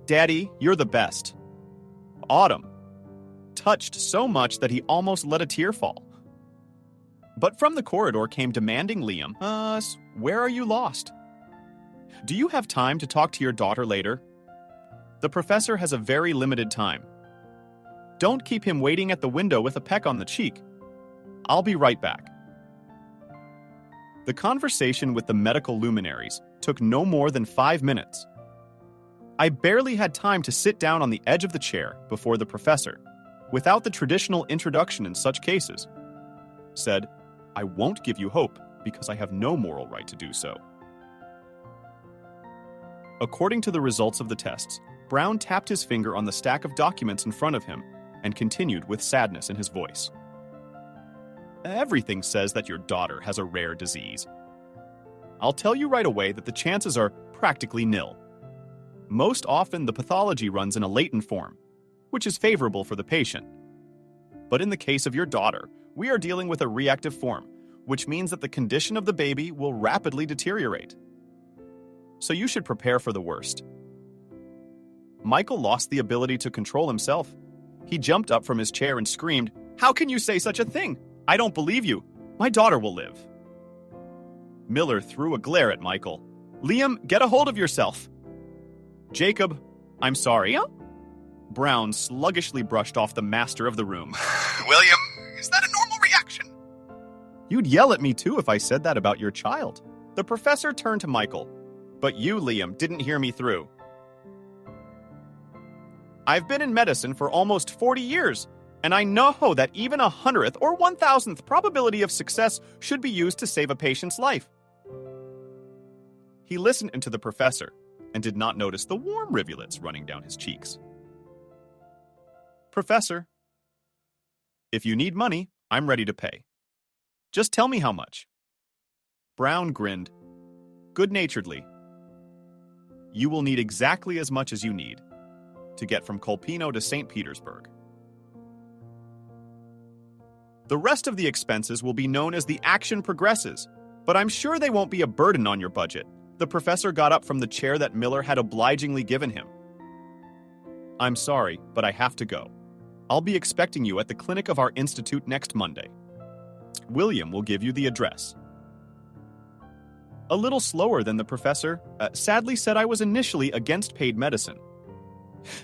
"Daddy, you're the best." Autumn, touched so much that he almost let a tear fall. But from the corridor came demanding Liam, where are you lost? Do you have time to talk to your daughter later? The professor has a very limited time. Don't keep him waiting at the window with a peck on the cheek. I'll be right back. The conversation with the medical luminaries took no more than 5 minutes. I barely had time to sit down on the edge of the chair before the professor, without the traditional introduction in such cases, said, "I won't give you hope because I have no moral right to do so." According to the results of the tests, Brown tapped his finger on the stack of documents in front of him and continued with sadness in his voice. "Everything says that your daughter has a rare disease. I'll tell you right away that the chances are practically nil. Most often, the pathology runs in a latent form, which is favorable for the patient. But in the case of your daughter, we are dealing with a reactive form, which means that the condition of the baby will rapidly deteriorate. So you should prepare for the worst." Michael lost the ability to control himself. He jumped up from his chair and screamed, "How can you say such a thing? I don't believe you. My daughter will live." Miller threw a glare at Michael. "Liam, get a hold of yourself." "Jacob, I'm sorry." Brown sluggishly brushed off the master of the room. "William, is that a normal reaction?" "You'd yell at me too if I said that about your child." The professor turned to Michael. "But you, Liam, didn't hear me through. I've been in medicine for almost 40 years, and I know that even 100th or 1,000th probability of success should be used to save a patient's life." He listened to the professor and did not notice the warm rivulets running down his cheeks. "Professor, if you need money, I'm ready to pay. Just tell me how much." Brown grinned, good-naturedly. "You will need exactly as much as you need to get from Colpino to St. Petersburg. The rest of the expenses will be known as the action progresses, but I'm sure they won't be a burden on your budget." The professor got up from the chair that Miller had obligingly given him. "I'm sorry, but I have to go. I'll be expecting you at the clinic of our institute next Monday. William will give you the address." A little slower than the professor, sadly said I was initially against paid medicine.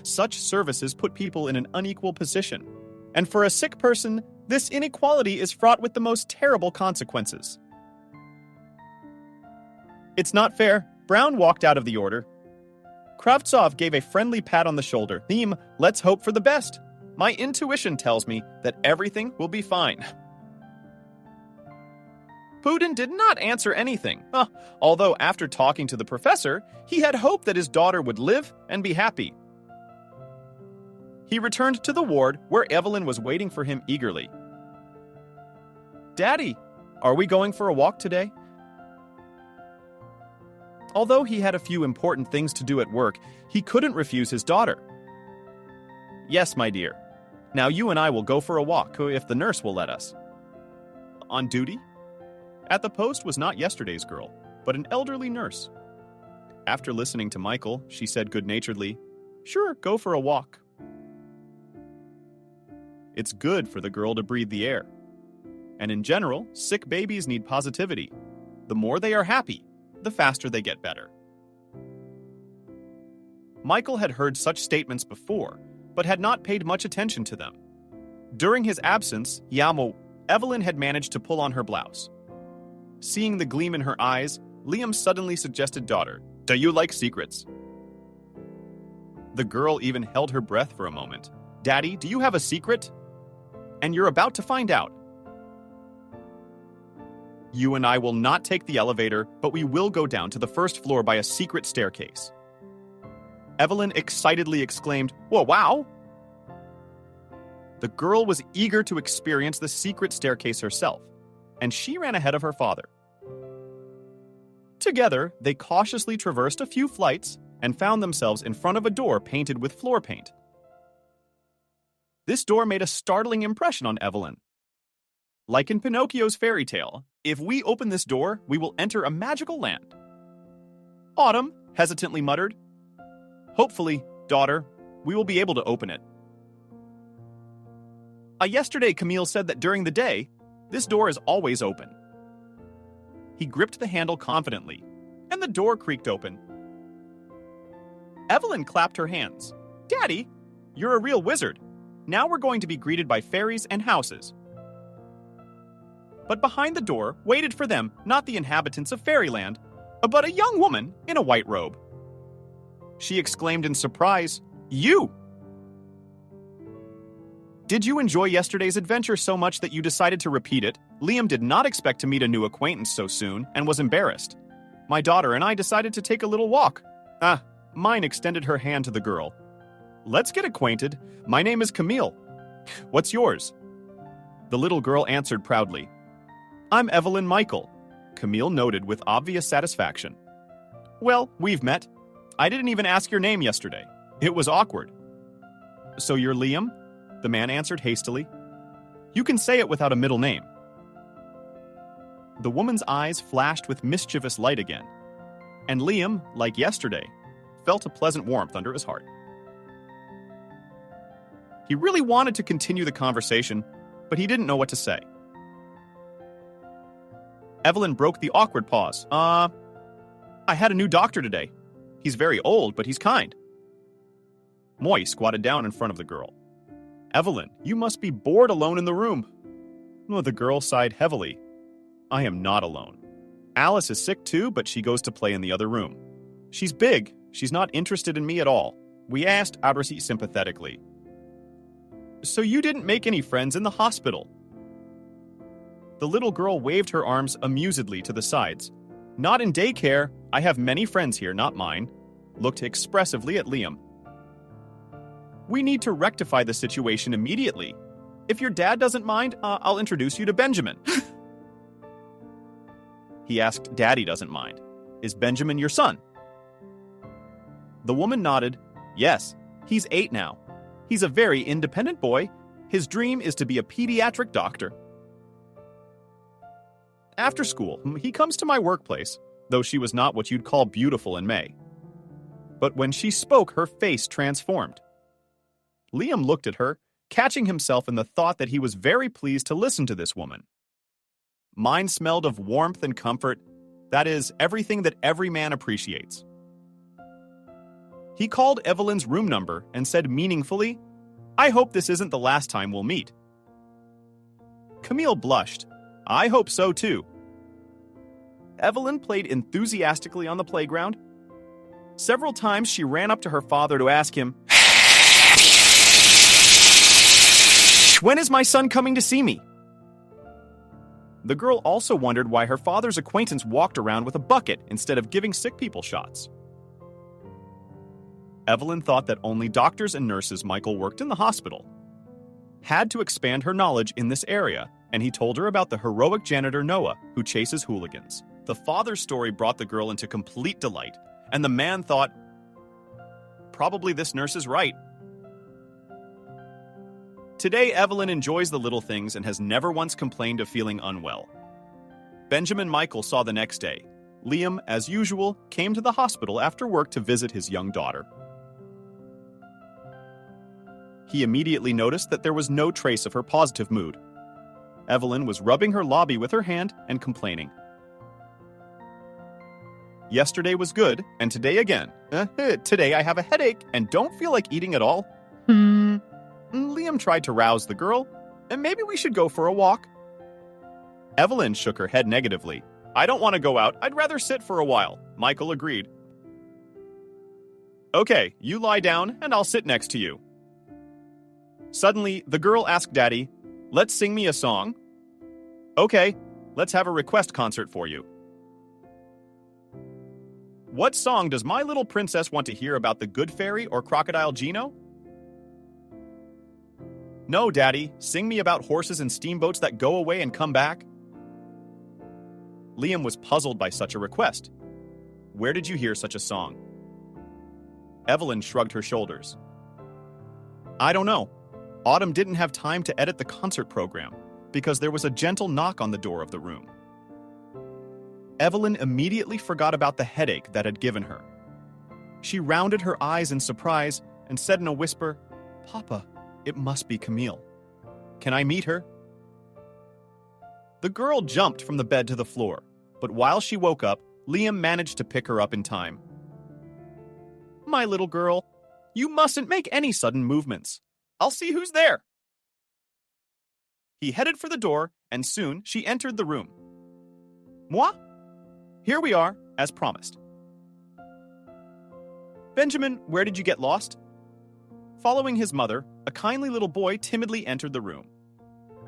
Such services put people in an unequal position, and for a sick person, this inequality is fraught with the most terrible consequences. "It's not fair." Brown walked out of the order. Kravtsov gave a friendly pat on the shoulder. "Liam, let's hope for the best. My intuition tells me that everything will be fine." Putin did not answer anything, although after talking to the professor, he had hoped that his daughter would live and be happy. He returned to the ward where Evelyn was waiting for him eagerly. "Daddy, are we going for a walk today?" Although he had a few important things to do at work, he couldn't refuse his daughter. "Yes, my dear. Now you and I will go for a walk, if the nurse will let us." On duty? At the post was not yesterday's girl, but an elderly nurse. After listening to Michael, she said good-naturedly, "Sure, go for a walk." It's good for the girl to breathe the air. And in general, sick babies need positivity. The more they are happy, the faster they get better. Michael had heard such statements before, but had not paid much attention to them. During his absence, Evelyn had managed to pull on her blouse. Seeing the gleam in her eyes, Liam suddenly suggested, "Daughter, do you like secrets?" The girl even held her breath for a moment. "Daddy, do you have a secret?" "And you're about to find out. You and I will not take the elevator, but we will go down to the first floor by a secret staircase." Evelyn excitedly exclaimed, "Whoa, wow!" The girl was eager to experience the secret staircase herself, and she ran ahead of her father. Together, they cautiously traversed a few flights and found themselves in front of a door painted with floor paint. This door made a startling impression on Evelyn. Like in Pinocchio's fairy tale, if we open this door, we will enter a magical land. Autumn hesitantly muttered, "Hopefully, daughter, we will be able to open it." Yesterday, Camille said that during the day, this door is always open. He gripped the handle confidently, and the door creaked open. Evelyn clapped her hands. "Daddy, you're a real wizard. Now we're going to be greeted by fairies and houses." But behind the door waited for them not the inhabitants of fairyland, but a young woman in a white robe. She exclaimed in surprise, "You! Did you enjoy yesterday's adventure so much that you decided to repeat it?" Liam did not expect to meet a new acquaintance so soon and was embarrassed. "My daughter and I decided to take a little walk." Mine extended her hand to the girl. "Let's get acquainted. My name is Camille. What's yours?" The little girl answered proudly. "I'm Evelyn Michael," Camille noted with obvious satisfaction. "Well, we've met. I didn't even ask your name yesterday. It was awkward." "So you're Liam?" the man answered hastily. "You can say it without a middle name." The woman's eyes flashed with mischievous light again, and Liam, like yesterday, felt a pleasant warmth under his heart. He really wanted to continue the conversation, but he didn't know what to say. Evelyn broke the awkward pause. I had a new doctor today. He's very old, but he's kind." Moy squatted down in front of the girl. "Evelyn, you must be bored alone in the room." The girl sighed heavily. "I am not alone. Alice is sick too, but she goes to play in the other room. She's big. She's not interested in me at all." We asked Adrasi sympathetically. "So you didn't make any friends in the hospital?" The little girl waved her arms amusedly to the sides. "Not in daycare. I have many friends here, not mine." Looked expressively at Liam. "We need to rectify the situation immediately. If your dad doesn't mind, I'll introduce you to Benjamin." He asked, "Daddy doesn't mind. Is Benjamin your son?" The woman nodded. "Yes, he's 8 now. He's a very independent boy. His dream is to be a pediatric doctor. After school, he comes to my workplace, though she was not what you'd call beautiful in May. But when she spoke, her face transformed. Liam looked at her, catching himself in the thought that he was very pleased to listen to this woman. Mine smelled of warmth and comfort, that is, everything that every man appreciates. He called Evelyn's room number and said meaningfully, "I hope this isn't the last time we'll meet." Camille blushed. "I hope so too." Evelyn played enthusiastically on the playground. Several times she ran up to her father to ask him, "When is my son coming to see me?" The girl also wondered why her father's acquaintance walked around with a bucket instead of giving sick people shots. Evelyn thought that only doctors and nurses Michael worked in the hospital. Had to expand her knowledge in this area, and he told her about the heroic janitor Noah who chases hooligans. The father's story brought the girl into complete delight, and the man thought, probably this nurse is right. Today, Evelyn enjoys the little things and has never once complained of feeling unwell. Benjamin Michael saw the next day. Liam, as usual, came to the hospital after work to visit his young daughter. He immediately noticed that there was no trace of her positive mood. Evelyn was rubbing her lobby with her hand and complaining. Yesterday was good, and today again. Today I have a headache and don't feel like eating at all. Liam tried to rouse the girl. Maybe we should go for a walk. Evelyn shook her head negatively. I don't want to go out. I'd rather sit for a while. Michael agreed. Okay, you lie down and I'll sit next to you. Suddenly, the girl asked Daddy, let's sing me a song. Okay, let's have a request concert for you. What song does my little princess want to hear about the Good Fairy or Crocodile Gino? No, Daddy, sing me about horses and steamboats that go away and come back. Liam was puzzled by such a request. Where did you hear such a song? Evelyn shrugged her shoulders. I don't know. Autumn didn't have time to edit the concert program because there was a gentle knock on the door of the room. Evelyn immediately forgot about the headache that had given her. She rounded her eyes in surprise and said in a whisper, Papa, it must be Camille. Can I meet her? The girl jumped from the bed to the floor, but while she woke up, Liam managed to pick her up in time. My little girl, you mustn't make any sudden movements. I'll see who's there. He headed for the door, and soon she entered the room. Moi? Here we are, as promised. Benjamin, where did you get lost? Following his mother, a kindly little boy timidly entered the room.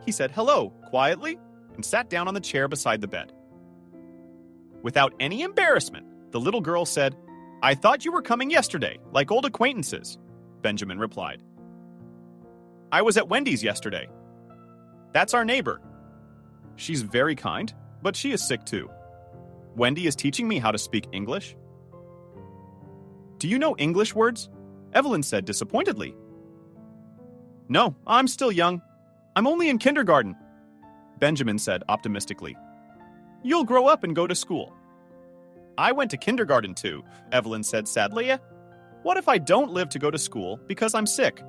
He said hello, quietly, and sat down on the chair beside the bed. Without any embarrassment, the little girl said, I thought you were coming yesterday, like old acquaintances, Benjamin replied. I was at Wendy's yesterday. That's our neighbor. She's very kind, but she is sick too. Wendy is teaching me how to speak English. Do you know English words? Evelyn said disappointedly. No, I'm still young. I'm only in kindergarten, Benjamin said optimistically. You'll grow up and go to school. I went to kindergarten too, Evelyn said sadly. What if I don't live to go to school because I'm sick?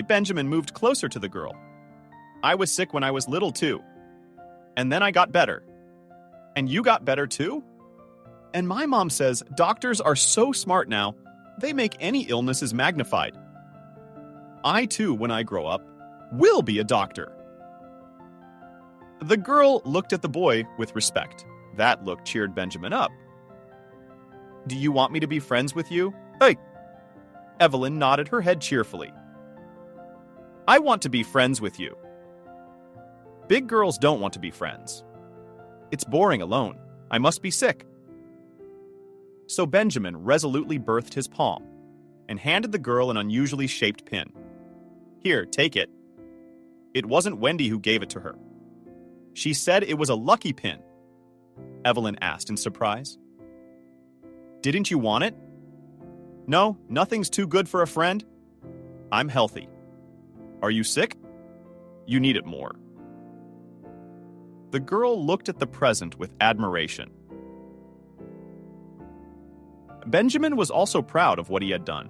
Benjamin moved closer to the girl. I was sick when I was little too. And then I got better. And you got better too? And my mom says doctors are so smart now, they make any illnesses magnified. I too, when I grow up, will be a doctor. The girl looked at the boy with respect. That look cheered Benjamin up. Do you want me to be friends with you? Hey! Evelyn nodded her head cheerfully. I want to be friends with you. Big girls don't want to be friends. It's boring alone. I must be sick. So Benjamin resolutely birthed his palm and handed the girl an unusually shaped pin. Here, take it. It wasn't Wendy who gave it to her. She said it was a lucky pin. Evelyn asked in surprise. Didn't you want it? No, nothing's too good for a friend. I'm healthy. Are you sick? You need it more. The girl looked at the present with admiration. Benjamin was also proud of what he had done.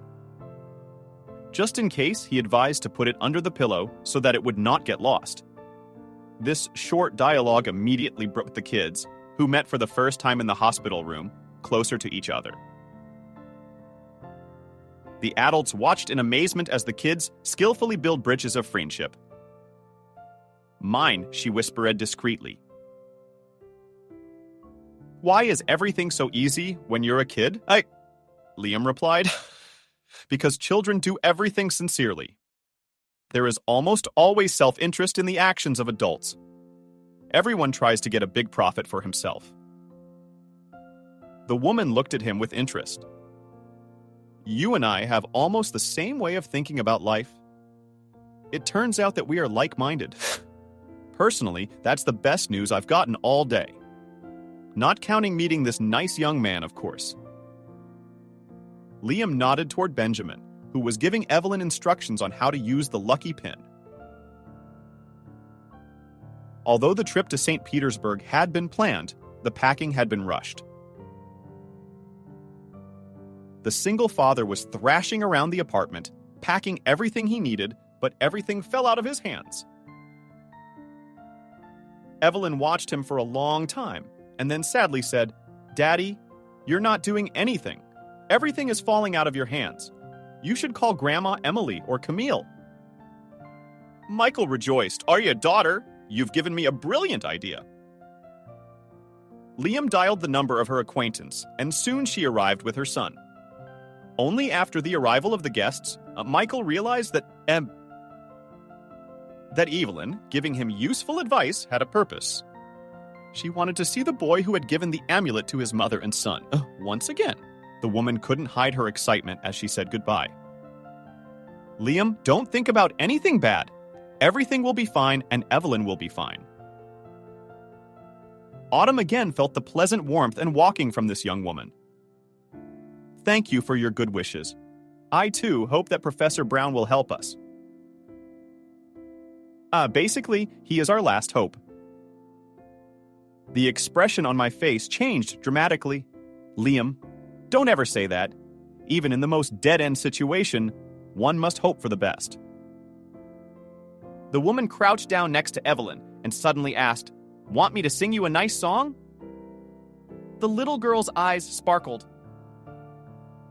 Just in case, he advised to put it under the pillow so that it would not get lost. This short dialogue immediately brought the kids, who met for the first time in the hospital room, closer to each other. The adults watched in amazement as the kids skillfully build bridges of friendship. Mine, she whispered discreetly. Why is everything so easy when you're a kid? Liam replied. Because children do everything sincerely. There is almost always self-interest in the actions of adults. Everyone tries to get a big profit for himself. The woman looked at him with interest. You and I have almost the same way of thinking about life. It turns out that we are like-minded. Personally, that's the best news I've gotten all day. Not counting meeting this nice young man, of course. Liam nodded toward Benjamin, who was giving Evelyn instructions on how to use the lucky pin. Although the trip to St. Petersburg had been planned, the packing had been rushed. The single father was thrashing around the apartment, packing everything he needed, but everything fell out of his hands. Evelyn watched him for a long time, and then sadly said, Daddy, you're not doing anything. Everything is falling out of your hands. You should call Grandma Emily or Camille. Michael rejoiced. Are you a daughter? You've given me a brilliant idea. Liam dialed the number of her acquaintance, and soon she arrived with her son. Only after the arrival of the guests, Michael realized that Evelyn, giving him useful advice, had a purpose. She wanted to see the boy who had given the amulet to his mother and son. Once again, the woman couldn't hide her excitement as she said goodbye. Liam, don't think about anything bad. Everything will be fine, and Evelyn will be fine. Autumn again felt the pleasant warmth and walking from this young woman. Thank you for your good wishes. I, too, hope that Professor Brown will help us. Basically, he is our last hope. The expression on my face changed dramatically. Liam, don't ever say that. Even in the most dead-end situation, one must hope for the best. The woman crouched down next to Evelyn and suddenly asked, "Want me to sing you a nice song?" The little girl's eyes sparkled.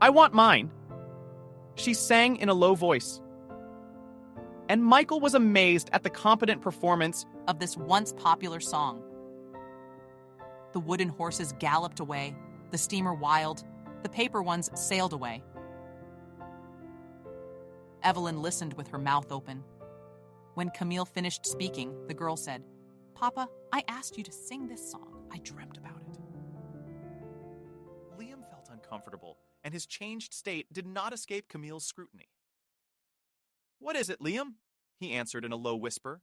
"I want mine." She sang in a low voice. And Michael was amazed at the competent performance of this once popular song. The wooden horses galloped away, the steamer wheeled, the paper ones sailed away. Evelyn listened with her mouth open. When Camille finished speaking, the girl said, "Papa, I asked you to sing this song. I dreamt about it." Liam felt uncomfortable, and his changed state did not escape Camille's scrutiny. "What is it, Liam?" he answered in a low whisper.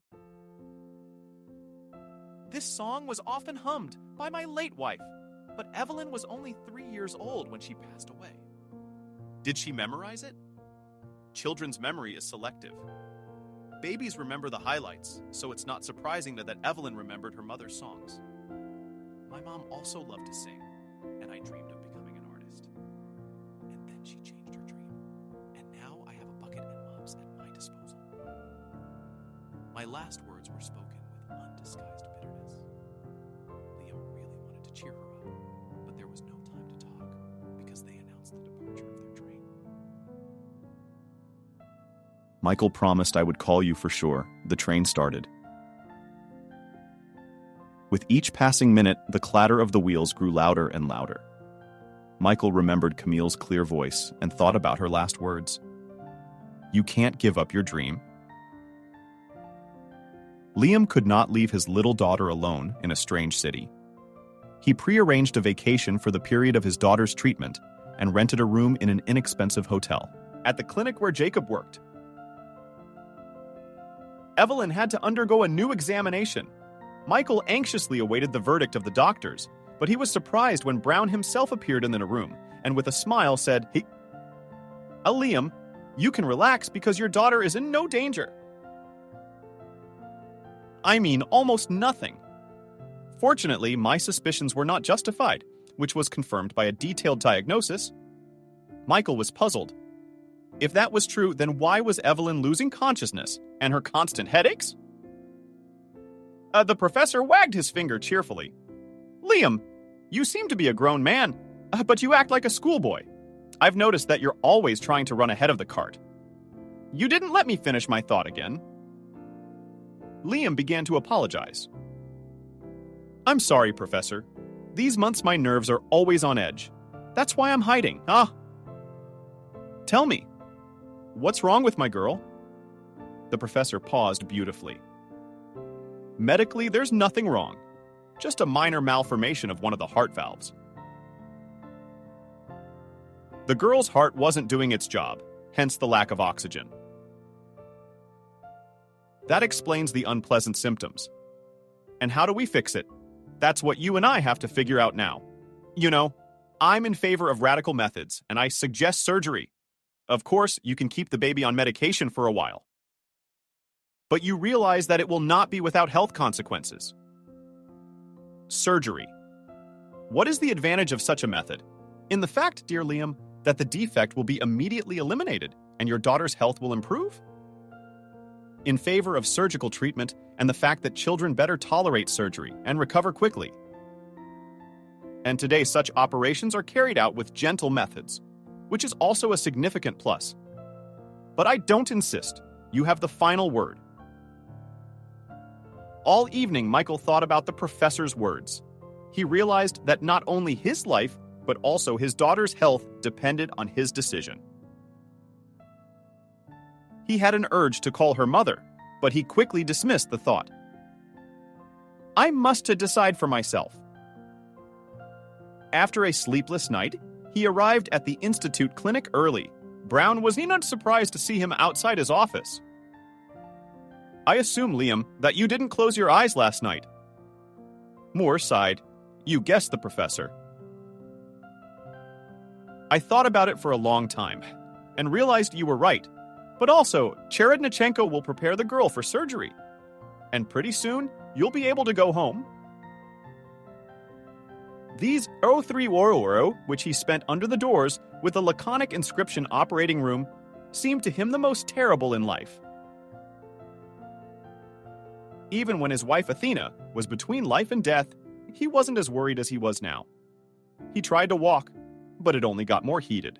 "This song was often hummed by my late wife, but Evelyn was only 3 years old when she passed away." "Did she memorize it?" Children's memory is selective. Babies remember the highlights, so it's not surprising that Evelyn remembered her mother's songs. "My mom also loved to sing, and I dreamed of becoming an artist. And then she changed her dream, and now I have a bucket and mops at my disposal." My last words were spoken with undisguised bitterness. Liam really wanted to cheer her up, but there was no time to talk because they announced the departure of their train. Michael promised I would call you for sure. The train started. With each passing minute, the clatter of the wheels grew louder and louder. Michael remembered Camille's clear voice and thought about her last words. "You can't give up your dream." Liam could not leave his little daughter alone in a strange city. He prearranged a vacation for the period of his daughter's treatment and rented a room in an inexpensive hotel at the clinic where Jacob worked. Evelyn had to undergo a new examination. Michael anxiously awaited the verdict of the doctors, but he was surprised when Brown himself appeared in the room and with a smile said, "Hey, Liam, you can relax because your daughter is in no danger." I mean, almost nothing. Fortunately, my suspicions were not justified, which was confirmed by a detailed diagnosis. Michael was puzzled. If that was true, then why was Evelyn losing consciousness and her constant headaches? The professor wagged his finger cheerfully. "Liam, you seem to be a grown man, but you act like a schoolboy. I've noticed that you're always trying to run ahead of the cart." You didn't let me finish my thought again. Liam began to apologize. "I'm sorry, Professor. These months my nerves are always on edge. That's why I'm hiding. Tell me, what's wrong with my girl?" The professor paused beautifully. "Medically, there's nothing wrong. Just a minor malformation of one of the heart valves." The girl's heart wasn't doing its job, hence the lack of oxygen. That explains the unpleasant symptoms. And how do we fix it? That's what you and I have to figure out now. You know, I'm in favor of radical methods, and I suggest surgery. Of course, you can keep the baby on medication for a while. But you realize that it will not be without health consequences. Surgery. What is the advantage of such a method? In the fact, dear Liam, that the defect will be immediately eliminated and your daughter's health will improve? In favor of surgical treatment and the fact that children better tolerate surgery and recover quickly. And today such operations are carried out with gentle methods, which is also a significant plus. But I don't insist. You have the final word. All evening, Michael thought about the professor's words. He realized that not only his life, but also his daughter's health depended on his decision. He had an urge to call her mother, but he quickly dismissed the thought. I must decide for myself. After a sleepless night, he arrived at the Institute clinic early. Brown was not surprised to see him outside his office. I assume, Liam, that you didn't close your eyes last night. Moore sighed. You guessed the professor. I thought about it for a long time and realized you were right. But also, Cherednichenko will prepare the girl for surgery. And pretty soon, you'll be able to go home. These 03 Oro, which he spent under the doors with the laconic inscription operating room, seemed to him the most terrible in life. Even when his wife Athena was between life and death, he wasn't as worried as he was now. He tried to walk, but it only got more heated.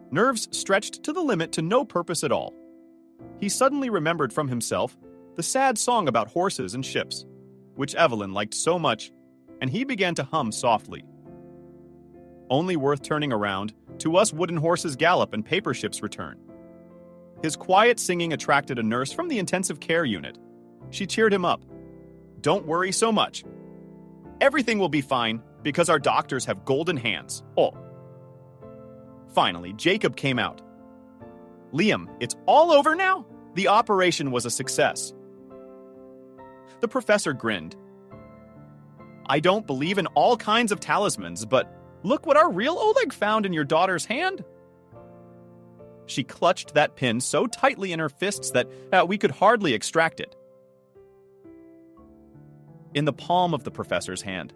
Nerves stretched to the limit to no purpose at all. He suddenly remembered from himself the sad song about horses and ships, which Evelyn liked so much, and he began to hum softly. Only worth turning around, to us wooden horses gallop and paper ships return. His quiet singing attracted a nurse from the intensive care unit. She cheered him up. Don't worry so much. Everything will be fine because our doctors have golden hands. Oh. Finally, Jacob came out. Liam, it's all over now? The operation was a success. The professor grinned. I don't believe in all kinds of talismans, but look what our real Oleg found in your daughter's hand. She clutched that pin so tightly in her fists that we could hardly extract it. In the palm of the professor's hand,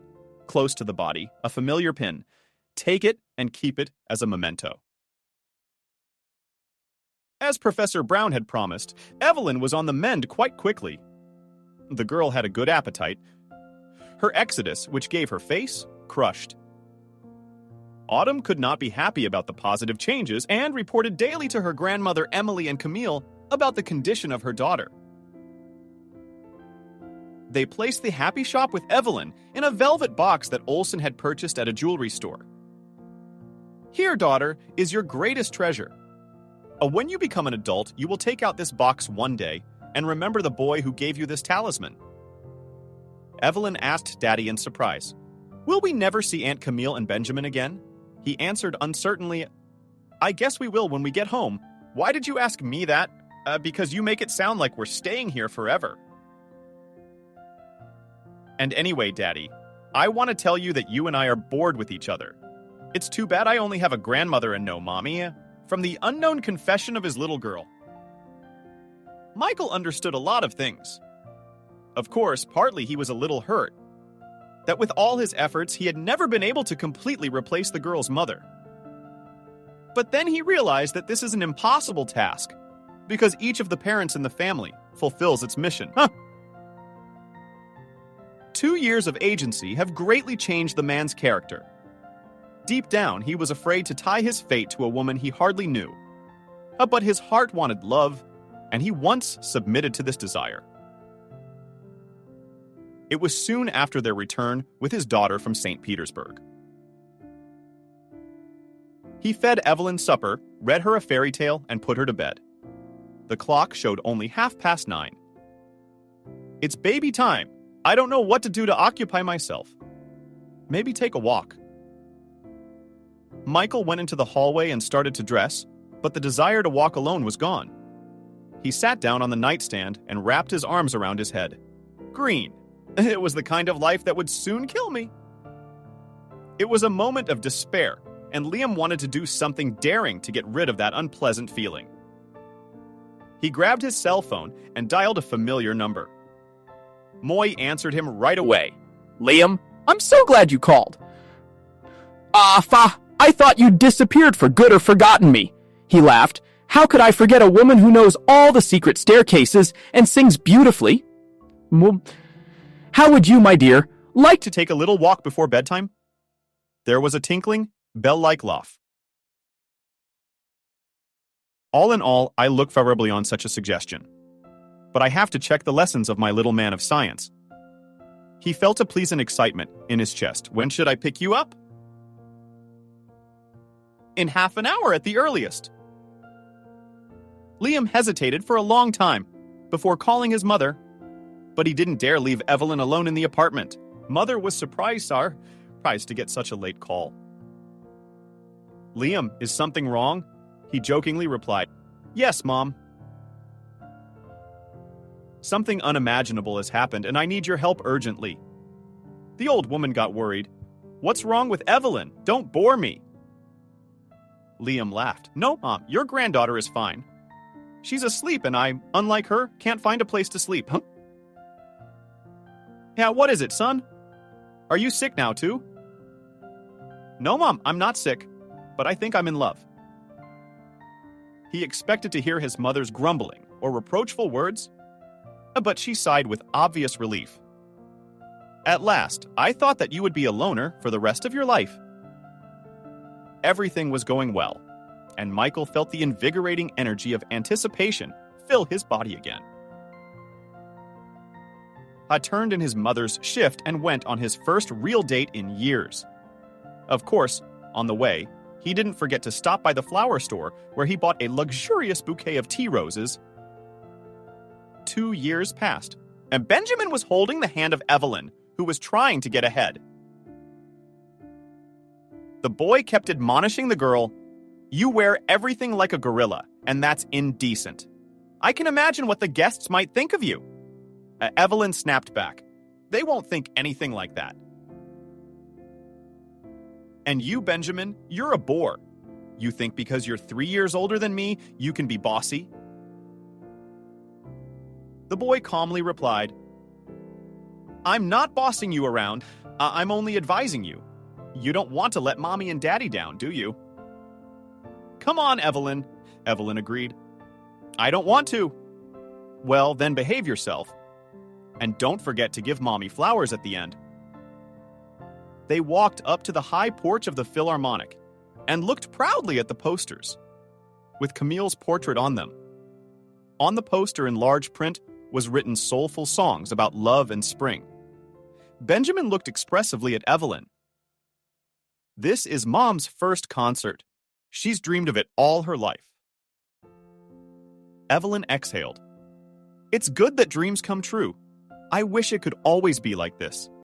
close to the body, a familiar pin. Take it and keep it as a memento. As Professor Brown had promised, Evelyn was on the mend quite quickly. The girl had a good appetite. Her exodus, which gave her face, crushed. Autumn could not be happy about the positive changes and reported daily to her grandmother Emily and Camille about the condition of her daughter. They placed the happy shop with Evelyn in a velvet box that Olsen had purchased at a jewelry store. Here, daughter, is your greatest treasure. When you become an adult, you will take out this box one day and remember the boy who gave you this talisman. Evelyn asked Daddy in surprise, Will we never see Aunt Camille and Benjamin again? He answered uncertainly, I guess we will when we get home. Why did you ask me that? Because you make it sound like we're staying here forever. And anyway, Daddy, I want to tell you that you and I are bored with each other. It's too bad I only have a grandmother and no mommy. From the unknown confession of his little girl. Michael understood a lot of things. Of course, partly he was a little hurt. That with all his efforts, he had never been able to completely replace the girl's mother. But then he realized that this is an impossible task, because each of the parents in the family fulfills its mission. 2 years of agency have greatly changed the man's character. Deep down, he was afraid to tie his fate to a woman he hardly knew. But his heart wanted love, and he once submitted to this desire. It was soon after their return with his daughter from St. Petersburg. He fed Evelyn supper, read her a fairy tale, and put her to bed. The clock showed only 9:30. It's baby time. I don't know what to do to occupy myself. Maybe take a walk. Michael went into the hallway and started to dress, but the desire to walk alone was gone. He sat down on the nightstand and wrapped his arms around his head. Green. It was the kind of life that would soon kill me. It was a moment of despair, and Liam wanted to do something daring to get rid of that unpleasant feeling. He grabbed his cell phone and dialed a familiar number. Moy answered him right away. Liam, I'm so glad you called. I thought you'd disappeared for good or forgotten me. He laughed. How could I forget a woman who knows all the secret staircases and sings beautifully? Well, how would you, my dear, like to take a little walk before bedtime? There was a tinkling, bell-like laugh. All in all, I look favorably on such a suggestion. But I have to check the lessons of my little man of science. He felt a pleasant excitement in his chest. When should I pick you up? In half an hour at the earliest. Liam hesitated for a long time before calling his mother, but he didn't dare leave Evelyn alone in the apartment. Mother was surprised to get such a late call. Liam, is something wrong? He jokingly replied, Yes, Mom. Something unimaginable has happened and I need your help urgently. The old woman got worried. What's wrong with Evelyn? Don't bore me. Liam laughed. No, Mom, your granddaughter is fine. She's asleep and I, unlike her, can't find a place to sleep, huh? Yeah, what is it, son? Are you sick now, too? No, Mom, I'm not sick, but I think I'm in love. He expected to hear his mother's grumbling or reproachful words, but she sighed with obvious relief. At last, I thought that you would be a loner for the rest of your life. Everything was going well, and Michael felt the invigorating energy of anticipation fill his body again. He turned in his mother's shift and went on his first real date in years. Of course, on the way, he didn't forget to stop by the flower store where he bought a luxurious bouquet of tea roses. 2 years passed, and Benjamin was holding the hand of Evelyn, who was trying to get ahead. The boy kept admonishing the girl, "You wear everything like a gorilla, and that's indecent. I can imagine what the guests might think of you." Evelyn snapped back. "They won't think anything like that." "And you, Benjamin, you're a bore. You think because you're 3 years older than me, you can be bossy?" The boy calmly replied, "I'm not bossing you around. I'm only advising you. You don't want to let Mommy and Daddy down, do you?" "Come on, Evelyn," Evelyn agreed. "I don't want to." "Well, then behave yourself. And don't forget to give Mommy flowers at the end." They walked up to the high porch of the Philharmonic and looked proudly at the posters, with Camille's portrait on them. On the poster in large print was written soulful songs about love and spring. Benjamin looked expressively at Evelyn. "This is Mom's first concert. She's dreamed of it all her life." Evelyn exhaled. "It's good that dreams come true. I wish it could always be like this."